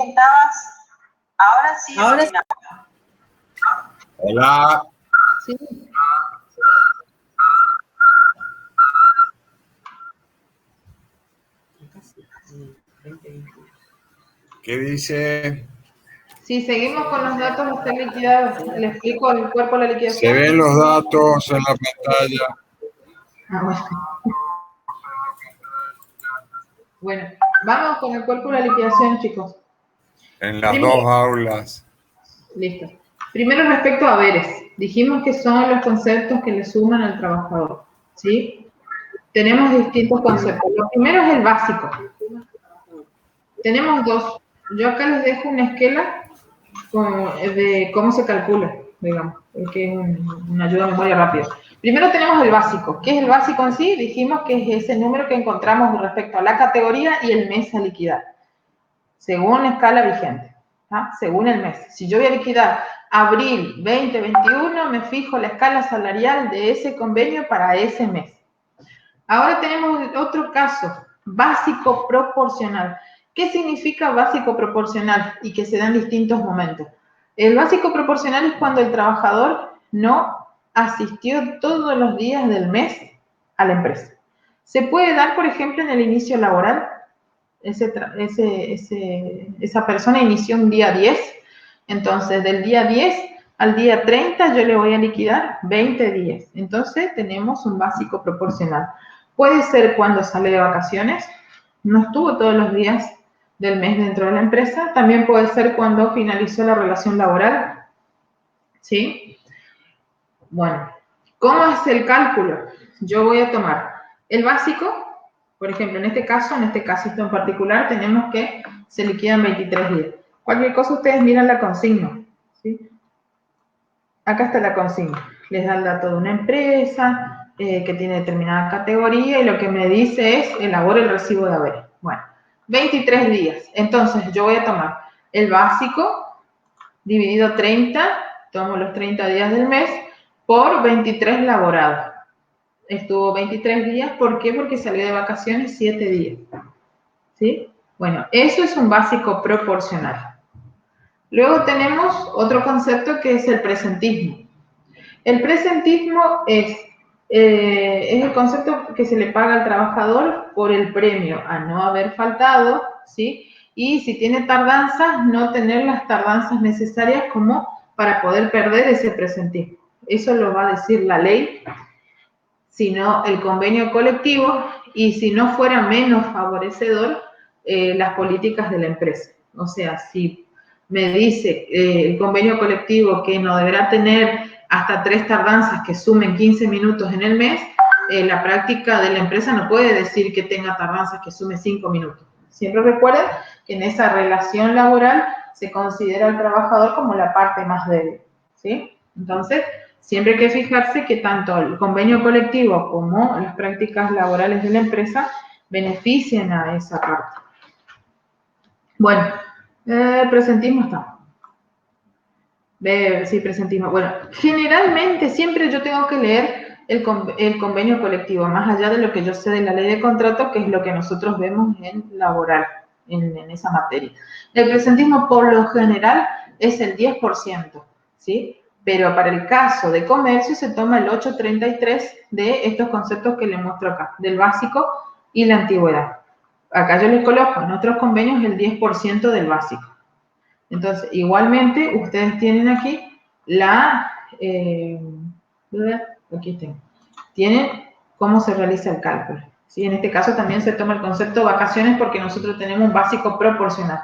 Ahora sí. Ahora sí. Hola. Sí. ¿Qué dice? Si seguimos con los datos a ser liquidados, le explico el cuerpo de la liquidación. Se ven los datos en la pantalla. Bueno. Bueno, vamos con el cuerpo de la liquidación, chicos. En las dos aulas. Listo. Primero, respecto a haberes. Dijimos que son los conceptos que le suman al trabajador, ¿sí? Tenemos distintos conceptos. Lo primero es el básico. Tenemos dos. Yo acá les dejo una esquela de cómo se calcula, digamos, que es una ayuda a memoria rápida. Primero tenemos el básico. ¿Qué es el básico en sí? Dijimos que es ese número que encontramos respecto a la categoría y el mes a liquidar, según la escala vigente, ¿tá? Según el mes. Si yo voy a liquidar abril 2021, me fijo la escala salarial de ese convenio para ese mes. Ahora tenemos otro caso, básico proporcional. ¿Qué significa básico proporcional? Y que se da en distintos momentos. El básico proporcional es cuando el trabajador no asistió todos los días del mes a la empresa. Se puede dar, por ejemplo, en el inicio laboral. Esa persona inició un día 10, entonces del día 10 al día 30 yo le voy a liquidar 20 días. Entonces tenemos un básico proporcional. Puede ser cuando sale de vacaciones, no estuvo todos los días del mes dentro de la empresa, también puede ser cuando finalizó la relación laboral, ¿sí? Bueno, ¿cómo es el cálculo? Yo voy a tomar el básico, por ejemplo, en este casito en particular, tenemos que se liquidan 23 días. Cualquier cosa ustedes miran la consigna, ¿sí? Acá está la consigna. Les da el dato de una empresa que tiene determinada categoría y lo que me dice es elabore el recibo de haberes. Bueno, 23 días. Entonces, yo voy a tomar el básico dividido 30, tomo los 30 días del mes, por 23 laborados. Estuvo 23 días, ¿por qué? Porque salió de vacaciones 7 días. ¿Sí? Bueno, eso es un básico proporcional. Luego tenemos otro concepto que es el presentismo. El presentismo es el concepto que se le paga al trabajador por el premio a no haber faltado, ¿sí? Y si tiene tardanzas, no tener las tardanzas necesarias como para poder perder ese presentismo. Eso lo va a decir la ley, sino el convenio colectivo, y si no fuera menos favorecedor, las políticas de la empresa. O sea, si me dice el convenio colectivo que no deberá tener hasta 3 tardanzas que sumen 15 minutos en el mes, la práctica de la empresa no puede decir que tenga tardanzas que sumen 5 minutos. Siempre recuerden que en esa relación laboral se considera al trabajador como la parte más débil, ¿sí? Entonces, siempre hay que fijarse que tanto el convenio colectivo como las prácticas laborales de la empresa beneficien a esa parte. Bueno, presentismo está. Sí, presentismo. Bueno, generalmente siempre yo tengo que leer el convenio colectivo, más allá de lo que yo sé de la ley de contrato, que es lo que nosotros vemos en laboral, en esa materia. El presentismo por lo general es el 10%, ¿sí? Pero para el caso de comercio se toma el 833 de estos conceptos que les muestro acá, del básico y la antigüedad. Acá yo les coloco en otros convenios el 10% del básico. Entonces, igualmente, ustedes tienen aquí aquí tengo, tienen cómo se realiza el cálculo. ¿Sí? En este caso también se toma el concepto de vacaciones porque nosotros tenemos un básico proporcional.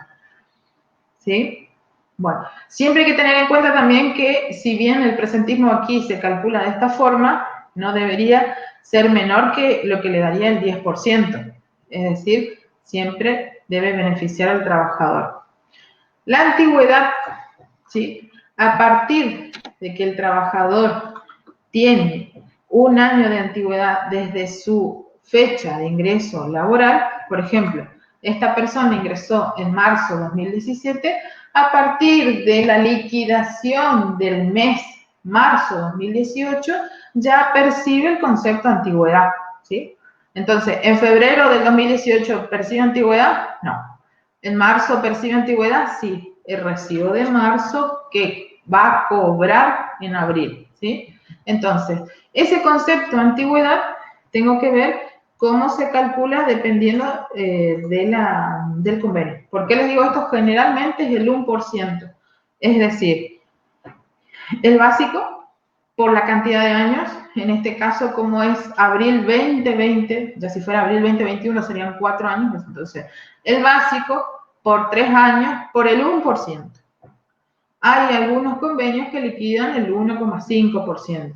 ¿Sí? Bueno, siempre hay que tener en cuenta también que si bien el presentismo aquí se calcula de esta forma, no debería ser menor que lo que le daría el 10%. Es decir, siempre debe beneficiar al trabajador. La antigüedad, ¿sí? A partir de que el trabajador tiene un año de antigüedad desde su fecha de ingreso laboral, por ejemplo, esta persona ingresó en marzo de 2017, a partir de la liquidación del mes marzo de 2018, ya percibe el concepto de antigüedad, ¿sí? Entonces, ¿en febrero del 2018 percibe antigüedad? No. ¿En marzo percibe antigüedad? Sí. El recibo de marzo que va a cobrar en abril, ¿sí? Entonces, ese concepto de antigüedad tengo que ver cómo se calcula dependiendo del convenio. ¿Por qué les digo esto? Generalmente es el 1%. Es decir, el básico por la cantidad de años, en este caso como es abril 2020, ya si fuera abril 2021 serían 4 años, entonces el básico por 3 años por el 1%. Hay algunos convenios que liquidan el 1,5%.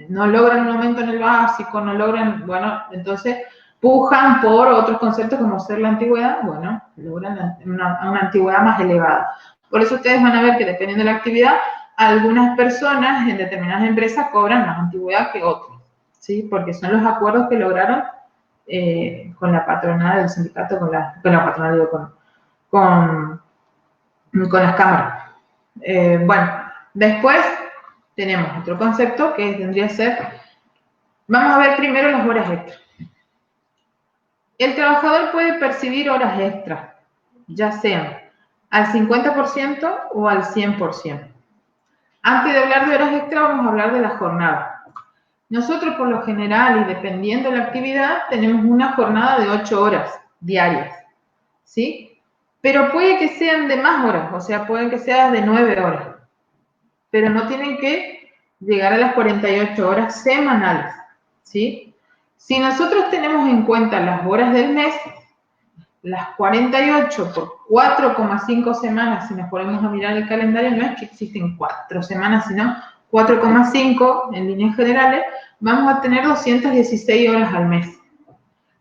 No logran un aumento en el básico, no logran, bueno, entonces pujan por otros conceptos como ser la antigüedad, bueno, logran una antigüedad más elevada. Por eso ustedes van a ver que dependiendo de la actividad, algunas personas en determinadas empresas cobran más antigüedad que otras, ¿sí? Porque son los acuerdos que lograron con la patronal del sindicato, con la patronal, con las cámaras. Bueno, después tenemos otro concepto que tendría que ser, vamos a ver primero las horas extras. El trabajador puede percibir horas extras, ya sean al 50% o al 100%. Antes de hablar de horas extras, vamos a hablar de la jornada. Nosotros, por lo general, y dependiendo de la actividad, tenemos una jornada de 8 horas diarias, ¿sí? Pero puede que sean de más horas, o sea, pueden que sean de 9 horas. Pero no tienen que llegar a las 48 horas semanales, ¿sí? Si nosotros tenemos en cuenta las horas del mes, las 48 por 4,5 semanas, si nos ponemos a mirar el calendario, no es que existen 4 semanas, sino 4,5 en líneas generales, vamos a tener 216 horas al mes.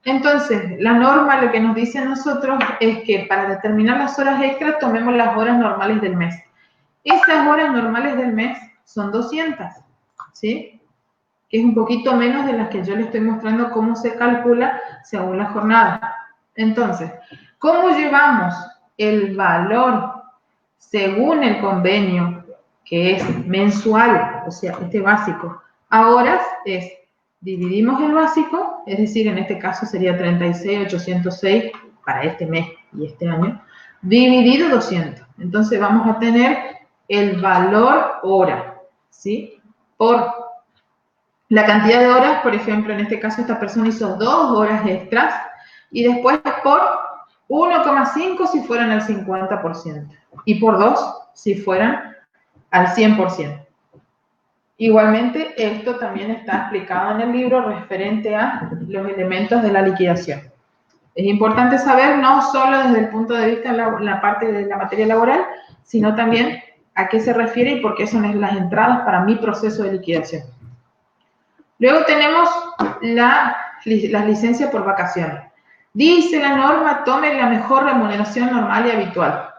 Entonces, la norma lo que nos dice a nosotros es que para determinar las horas extras tomemos las horas normales del mes. Esas horas normales del mes son 200, ¿sí? Que es un poquito menos de las que yo les estoy mostrando cómo se calcula según la jornada. Entonces, ¿cómo llevamos el valor según el convenio, que es mensual, o sea, este básico, a horas? Es, dividimos el básico, es decir, en este caso sería 36.806 para este mes y este año, dividido 200. Entonces vamos a tener el valor hora, ¿sí? por la cantidad de horas, por ejemplo, en este caso esta persona hizo 2 horas extras, y después por 1,5 si fueran al 50%, y por 2 si fueran al 100%. Igualmente, esto también está explicado en el libro referente a los elementos de la liquidación. Es importante saber no solo desde el punto de vista de la parte de la materia laboral, sino también a qué se refiere y por qué son las entradas para mi proceso de liquidación. Luego tenemos las licencias por vacaciones. Dice la norma, tome la mejor remuneración normal y habitual.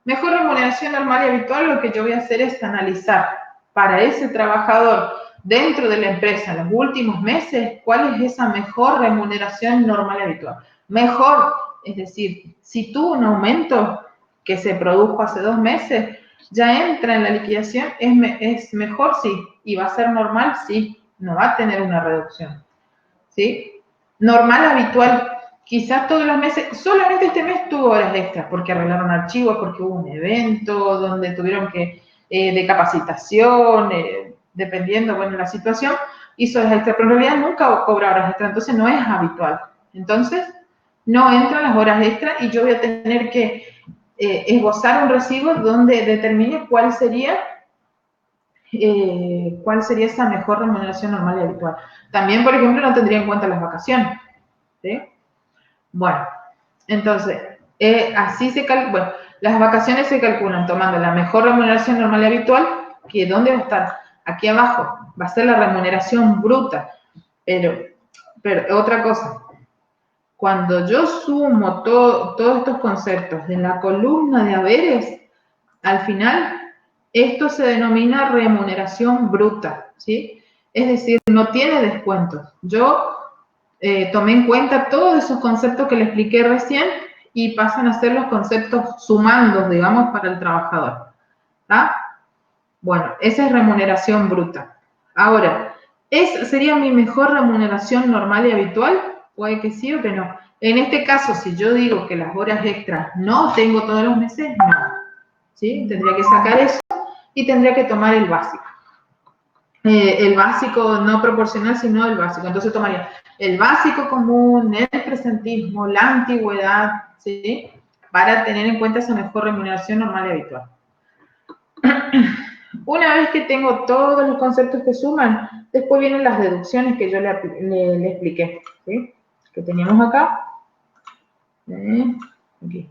Mejor remuneración normal y habitual, lo que yo voy a hacer es analizar para ese trabajador dentro de la empresa en los últimos meses, ¿cuál es esa mejor remuneración normal y habitual? Mejor, es decir, si tuvo un aumento que se produjo hace 2 meses, ya entra en la liquidación, es mejor, sí, y va a ser normal, sí, no va a tener una reducción, ¿sí? Normal, habitual, quizás todos los meses, solamente este mes tuvo horas extras, porque arreglaron archivos, porque hubo un evento donde tuvieron que, de capacitación, dependiendo, bueno, la situación, hizo horas extras, pero en realidad nunca cobra horas extras, entonces no es habitual. Entonces, no entran las horas extras y yo voy a tener que esbozar un recibo donde determine cuál sería esa mejor remuneración normal y habitual. También, por ejemplo, no tendría en cuenta las vacaciones, ¿sí? Bueno, entonces, así se calcula. Bueno, las vacaciones se calculan tomando la mejor remuneración normal y habitual, que ¿dónde va a estar? Aquí abajo, va a ser la remuneración bruta. Pero otra cosa, cuando yo sumo todos estos conceptos de la columna de haberes, al final, esto se denomina remuneración bruta, ¿sí? Es decir, no tiene descuentos. Yo tomé en cuenta todos esos conceptos que le expliqué recién y pasan a ser los conceptos sumandos, digamos, para el trabajador. ¿Tá? Bueno, esa es remuneración bruta. Ahora, ¿sería mi mejor remuneración normal y habitual? Puede que sí o que no. En este caso, si yo digo que las horas extras no tengo todos los meses, no. ¿Sí? Tendría que sacar eso y tendría que tomar el básico. El básico no proporcional, sino el básico. Entonces tomaría el básico común, el presentismo, la antigüedad, ¿sí? Para tener en cuenta esa mejor remuneración normal y habitual. Una vez que tengo todos los conceptos que suman, después vienen las deducciones que yo le expliqué, ¿sí? Que teníamos acá. Aquí.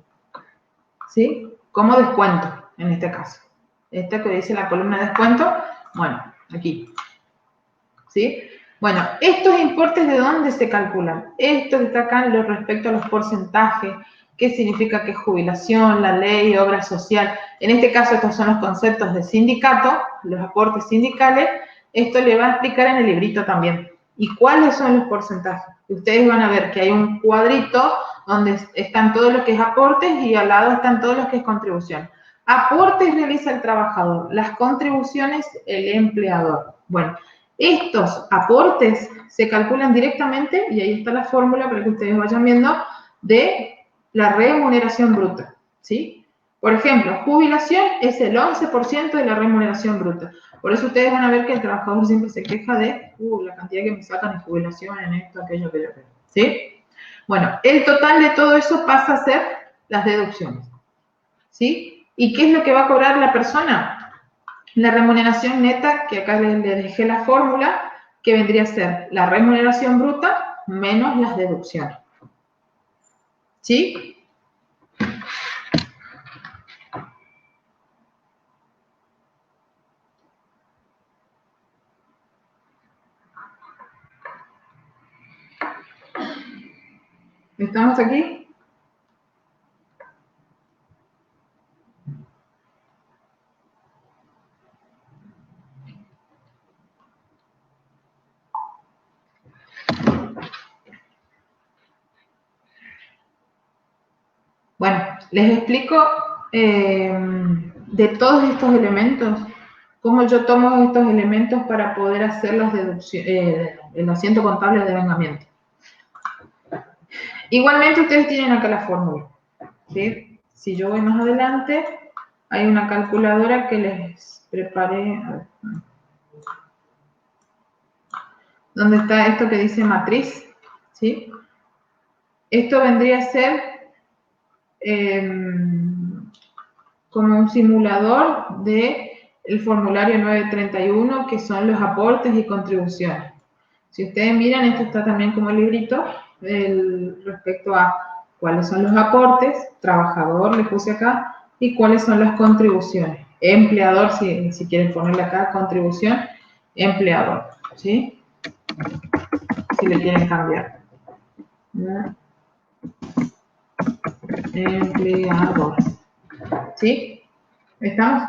¿Sí? Como descuento, en este caso. Esta que dice la columna de descuento, bueno, aquí. ¿Sí? Bueno, estos importes, ¿de dónde se calculan? Esto está acá respecto a los porcentajes, qué significa que es jubilación, la ley, obra social. En este caso, estos son los conceptos de sindicato, los aportes sindicales. Esto le va a explicar en el librito también. ¿Y cuáles son los porcentajes? Ustedes van a ver que hay un cuadrito donde están todos los que es aportes y al lado están todos los que es contribución. Aportes realiza el trabajador, las contribuciones el empleador. Bueno, estos aportes se calculan directamente, y ahí está la fórmula para que ustedes vayan viendo, de la remuneración bruta, ¿sí? Por ejemplo, jubilación es el 11% de la remuneración bruta. Por eso ustedes van a ver que el trabajador siempre se queja de la cantidad que me sacan en jubilación, en esto, aquello, ¿sí? Bueno, el total de todo eso pasa a ser las deducciones, ¿sí? ¿Y qué es lo que va a cobrar la persona? La remuneración neta, que acá le dejé la fórmula, que vendría a ser la remuneración bruta menos las deducciones. ¿Sí? ¿Estamos aquí? Bueno, les explico de todos estos elementos, cómo yo tomo estos elementos para poder hacer las deducciones, el asiento contable de devengamiento. Igualmente ustedes tienen acá la fórmula, ¿sí? Si yo voy más adelante, hay una calculadora que les preparé. A ver. ¿Dónde está esto que dice matriz? ¿Sí? Esto vendría a ser como un simulador del formulario 931, que son los aportes y contribuciones. Si ustedes miran, esto está también como librito, respecto a cuáles son los aportes, trabajador, le puse acá, y cuáles son las contribuciones. Empleador, si quieren ponerle acá, contribución, empleador, ¿sí? Si le quieren cambiar. Empleador. ¿Sí? ¿Estamos?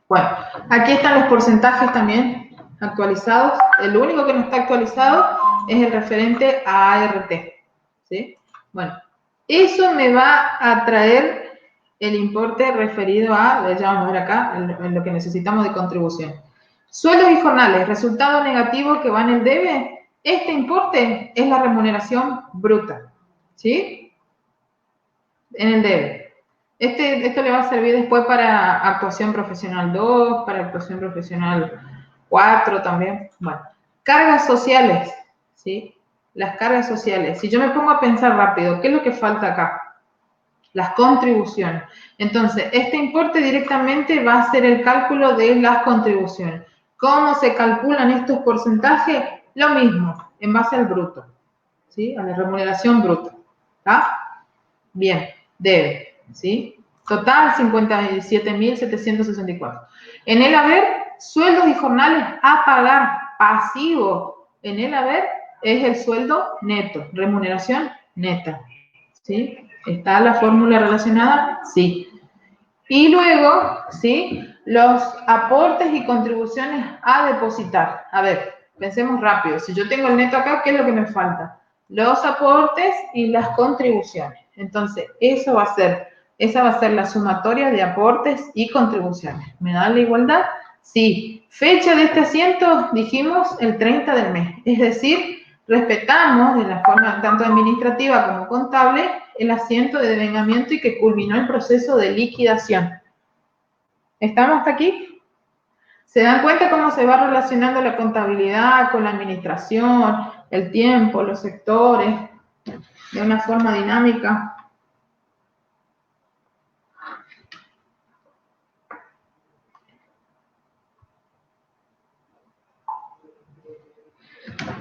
Bueno, aquí están los porcentajes también actualizados. El único que no está actualizado es el referente a ART. ¿Sí? Bueno, eso me va a traer el importe referido a, ya vamos a ver acá, en lo que necesitamos de contribución. Sueldos y jornales, resultado negativo que va en el debe. Este importe es la remuneración bruta. ¿Sí? En el debe. Esto le va a servir después para actuación profesional 2, para actuación profesional 4 también. Bueno, cargas sociales, ¿sí? Las cargas sociales. Si yo me pongo a pensar rápido, ¿qué es lo que falta acá? Las contribuciones. Entonces, este importe directamente va a ser el cálculo de las contribuciones. ¿Cómo se calculan estos porcentajes? Lo mismo, en base al bruto, ¿sí? A la remuneración bruta. ¿Está? Bien, debe, ¿sí? Total, 57.764. En el haber, sueldos y jornales a pagar pasivo. En el haber es el sueldo neto, remuneración neta, ¿sí? ¿Está la fórmula relacionada? Sí. Y luego, ¿sí? Los aportes y contribuciones a depositar. A ver, pensemos rápido. Si yo tengo el neto acá, ¿qué es lo que me falta? Los aportes y las contribuciones. Entonces, esa va a ser la sumatoria de aportes y contribuciones. ¿Me da la igualdad? Sí. Fecha de este asiento, dijimos, el 30 del mes. Es decir, respetamos de la forma tanto administrativa como contable el asiento de devengamiento y que culminó el proceso de liquidación. ¿Estamos hasta aquí? ¿Se dan cuenta cómo se va relacionando la contabilidad con la administración, el tiempo, los sectores, de una forma dinámica?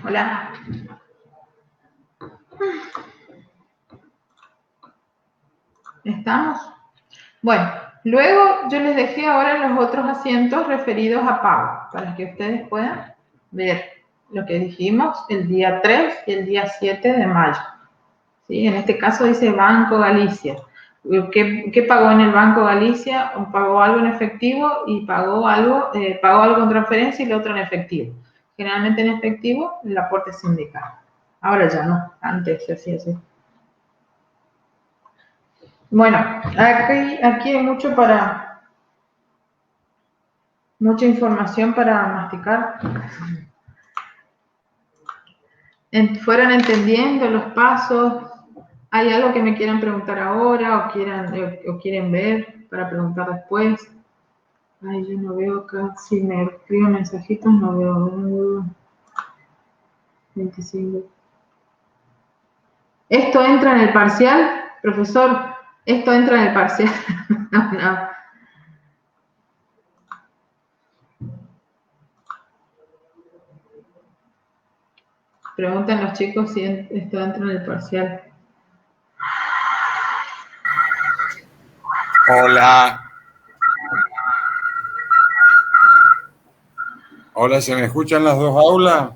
Hola. ¿Estamos? Bueno, luego yo les dejé ahora los otros asientos referidos a pago, para que ustedes puedan ver lo que dijimos el día 3 y el día 7 de mayo. ¿Sí? En este caso dice Banco Galicia. ¿Qué pagó en el Banco Galicia? Pagó algo en efectivo y pagó algo con transferencia y lo otro en efectivo. Generalmente en efectivo el aporte sindical. Ahora ya no, antes se hacía así. Bueno, aquí hay mucha información para masticar. Fueron entendiendo los pasos. ¿Hay algo que me quieran preguntar ahora o quieren ver para preguntar después? Ay, yo no veo acá. Si me escriben mensajitos, no veo. 25. ¿Esto entra en el parcial? Profesor, ¿esto entra en el parcial? No. Preguntan los chicos si esto entra en el parcial. Hola. Hola, ¿se me escuchan las dos aulas?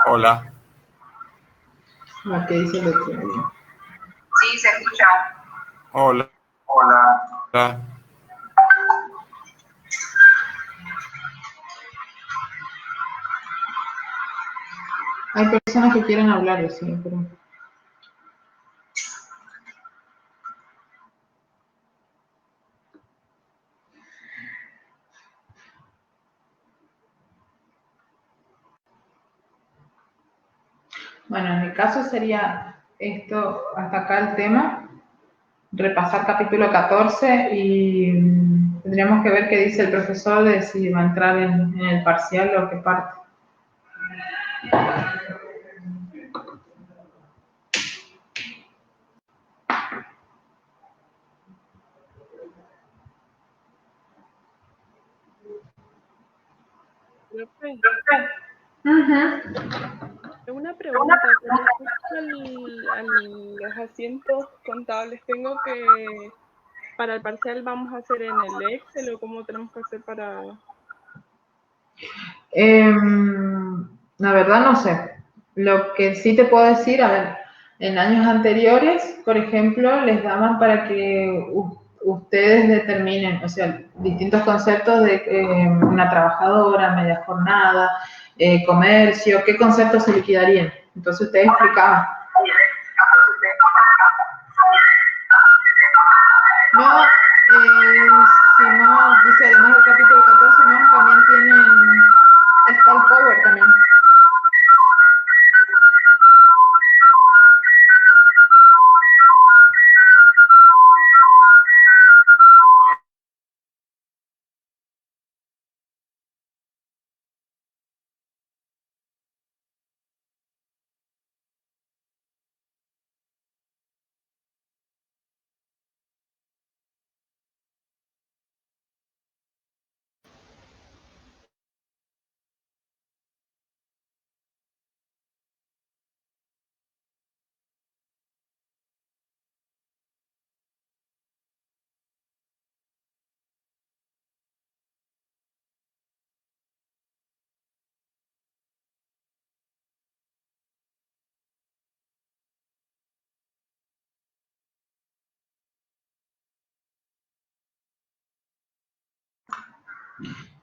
Hola. ¿Qué dice el otro? Sí, se escucha. Hola. Hola. Hay personas que quieren hablar de eso, pero... Bueno, en mi caso sería esto, hasta acá el tema, repasar capítulo 14 y Tendríamos que ver qué dice el profesor de si va a entrar en el parcial o qué parte. Profe, Ujú. una pregunta con respecto a los asientos contables. ¿Tengo que, para el parcial vamos a hacer en el Excel o cómo tenemos que hacer para...? La verdad no sé. Lo que sí te puedo decir, a ver, en años anteriores, por ejemplo, les daban para que ustedes determinen, o sea, distintos conceptos de una trabajadora, media jornada, comercio, qué conceptos se liquidarían. Entonces ustedes explicaban. No, si no, dice además del capítulo 14, no, también tienen, está el Power también.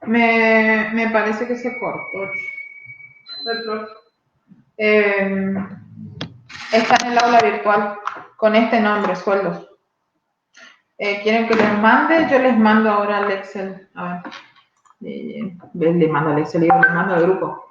Me parece que se cortó. El profe. Está en el aula virtual con este nombre, sueldos. ¿Quieren que les mande? Yo les mando ahora al Excel. A ver. Le mando al Excel, les mando al grupo.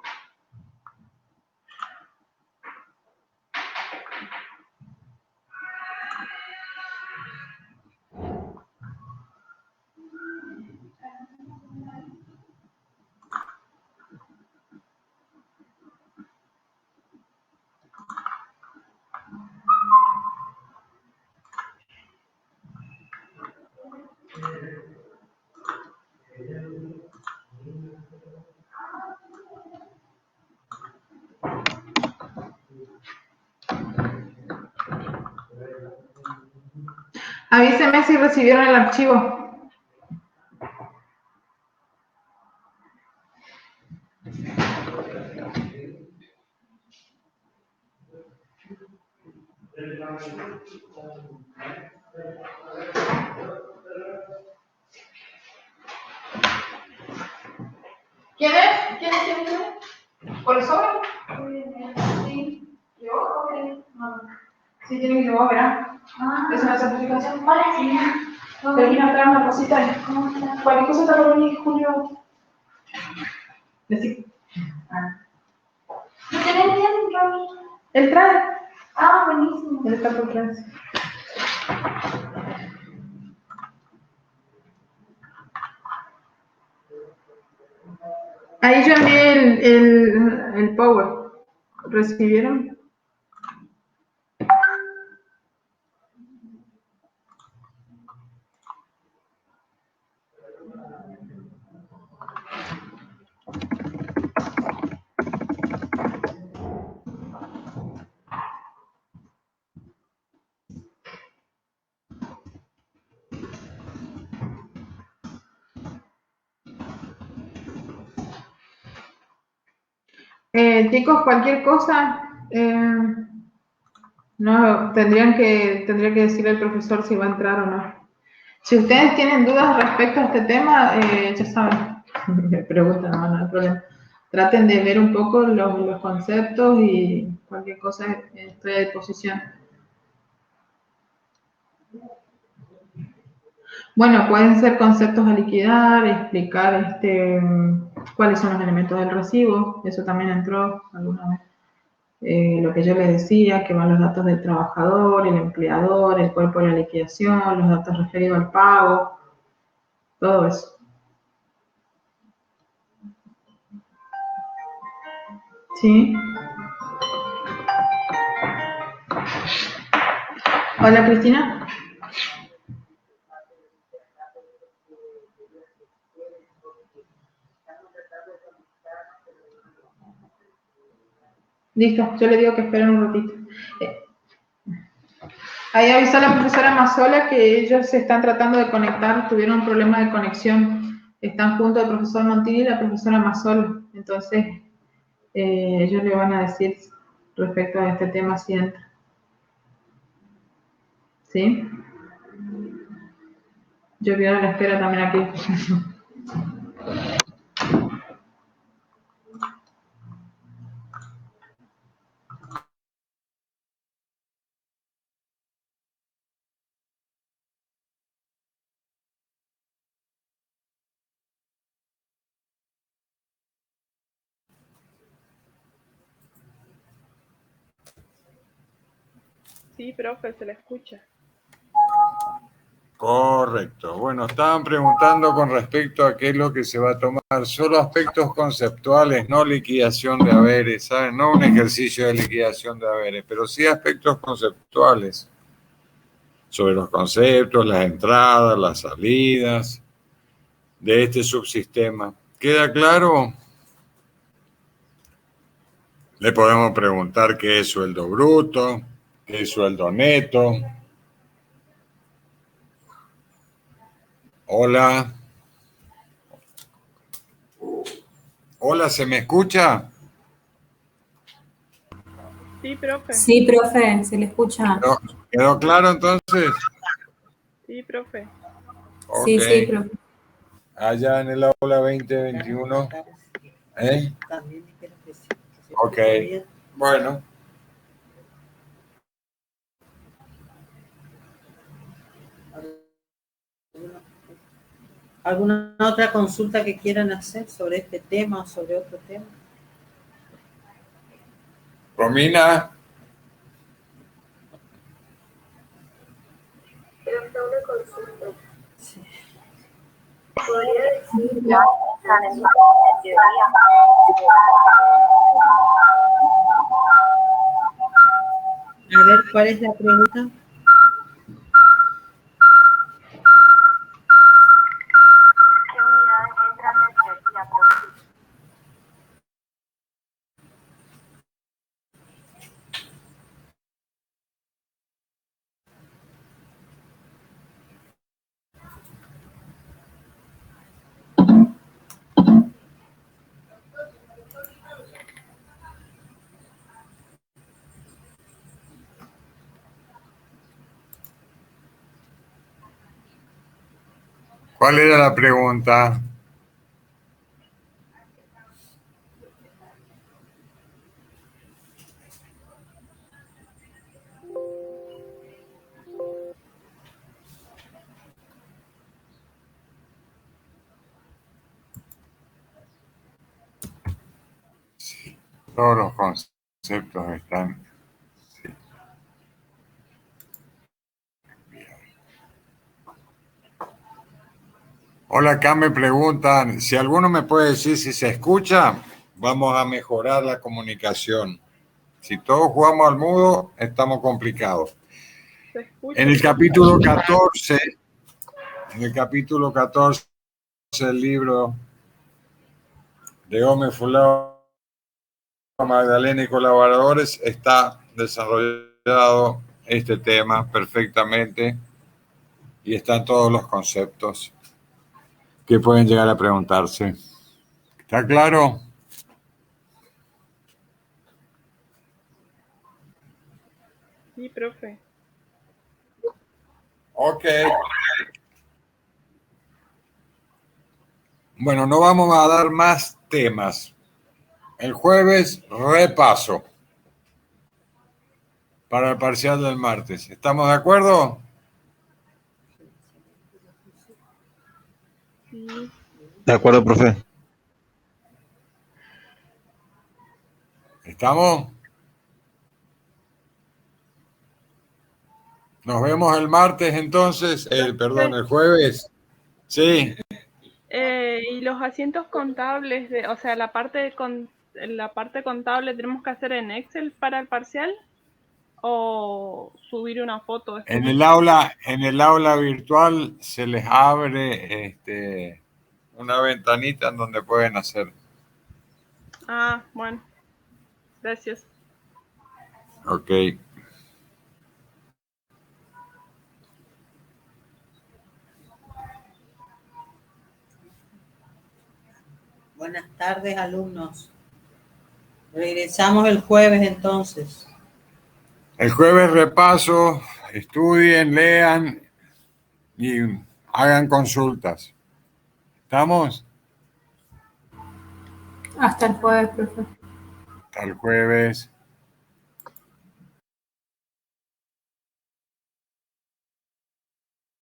Avísenme si recibieron el archivo. ¿Quién es? ¿Quién es? ¿Por el sobre? Sí. ¿Yo? Ok. No. Sí, tienen que llevar, ¿verdad? Es una certificación. Vale, sí. Pero vine a traer una cosita. Cualquier cosa te lo venís, Julio. Decí. ¿No tenés bien, Rami? ¿El trae? Ah, buenísimo. Él está por atrás. Ahí yo envié el Power. ¿Recibieron? Chicos, cualquier cosa, no, tendría que decirle al profesor si va a entrar o no. Si ustedes tienen dudas respecto a este tema, ya saben, me preguntan, no hay problema. Traten de ver un poco los conceptos y cualquier cosa estoy a disposición. Bueno, pueden ser conceptos a liquidar, explicar cuáles son los elementos del recibo, eso también entró alguna vez. Lo que yo les decía, que van los datos del trabajador, el empleador, el cuerpo de la liquidación, los datos referidos al pago, todo eso. ¿Sí? Hola, Cristina. Listo, yo le digo que esperen un ratito. Ahí avisó la profesora Mazola que ellos se están tratando de conectar, tuvieron un problema de conexión. Están junto al profesor Montini y la profesora Mazola. Entonces, ellos le van a decir respecto a este tema si entra. ¿Sí? Yo quedo a la espera también aquí. Sí, profe, se le escucha. Correcto. Bueno, estaban preguntando con respecto a qué es lo que se va a tomar. Solo aspectos conceptuales, no liquidación de haberes, ¿saben? No un ejercicio de liquidación de haberes, pero sí aspectos conceptuales sobre los conceptos, las entradas, las salidas de este subsistema. ¿Queda claro? Le podemos preguntar qué es sueldo bruto, qué es sueldo neto. Hola. Hola, ¿se me escucha? Sí, profe. Sí, profe, se le escucha. ¿Quedó claro entonces? Sí, profe. Ok. Sí, profe. Allá en el aula 2021. ¿Eh? Ok. Bueno. ¿Alguna otra consulta que quieran hacer sobre este tema o sobre otro tema? Romina. Pero está una consulta. Sí. ¿Podría decir ya están en teoría? A ver, ¿cuál es la pregunta? ¿Qué unidades entran en teoría, profe? ¿Cuál era la pregunta? Sí, todos los conceptos están. Sí. Hola, acá me preguntan, si alguno me puede decir si se escucha, vamos a mejorar la comunicación. Si todos jugamos al mudo, estamos complicados. Se escucha. En el capítulo 14, el libro de Gómez Fulao, Magdalena y colaboradores, está desarrollado este tema perfectamente y están todos los conceptos que pueden llegar a preguntarse. ¿Está claro? Sí, profe. Ok. Bueno, no vamos a dar más temas. El jueves, repaso para el parcial del martes. ¿Estamos de acuerdo? Sí. De acuerdo, profe. ¿Estamos? Nos vemos el martes entonces, el jueves. Sí, Y los asientos contables, o sea, la parte contable, ¿tenemos que hacer en Excel para el parcial o subir una foto después? en el aula virtual se les abre una ventanita en donde pueden hacer. Ah, bueno, gracias. Ok. Buenas tardes, alumnos. Regresamos el jueves entonces. El jueves repaso, estudien, lean y hagan consultas. ¿Estamos? Hasta el jueves, profe. Hasta el jueves.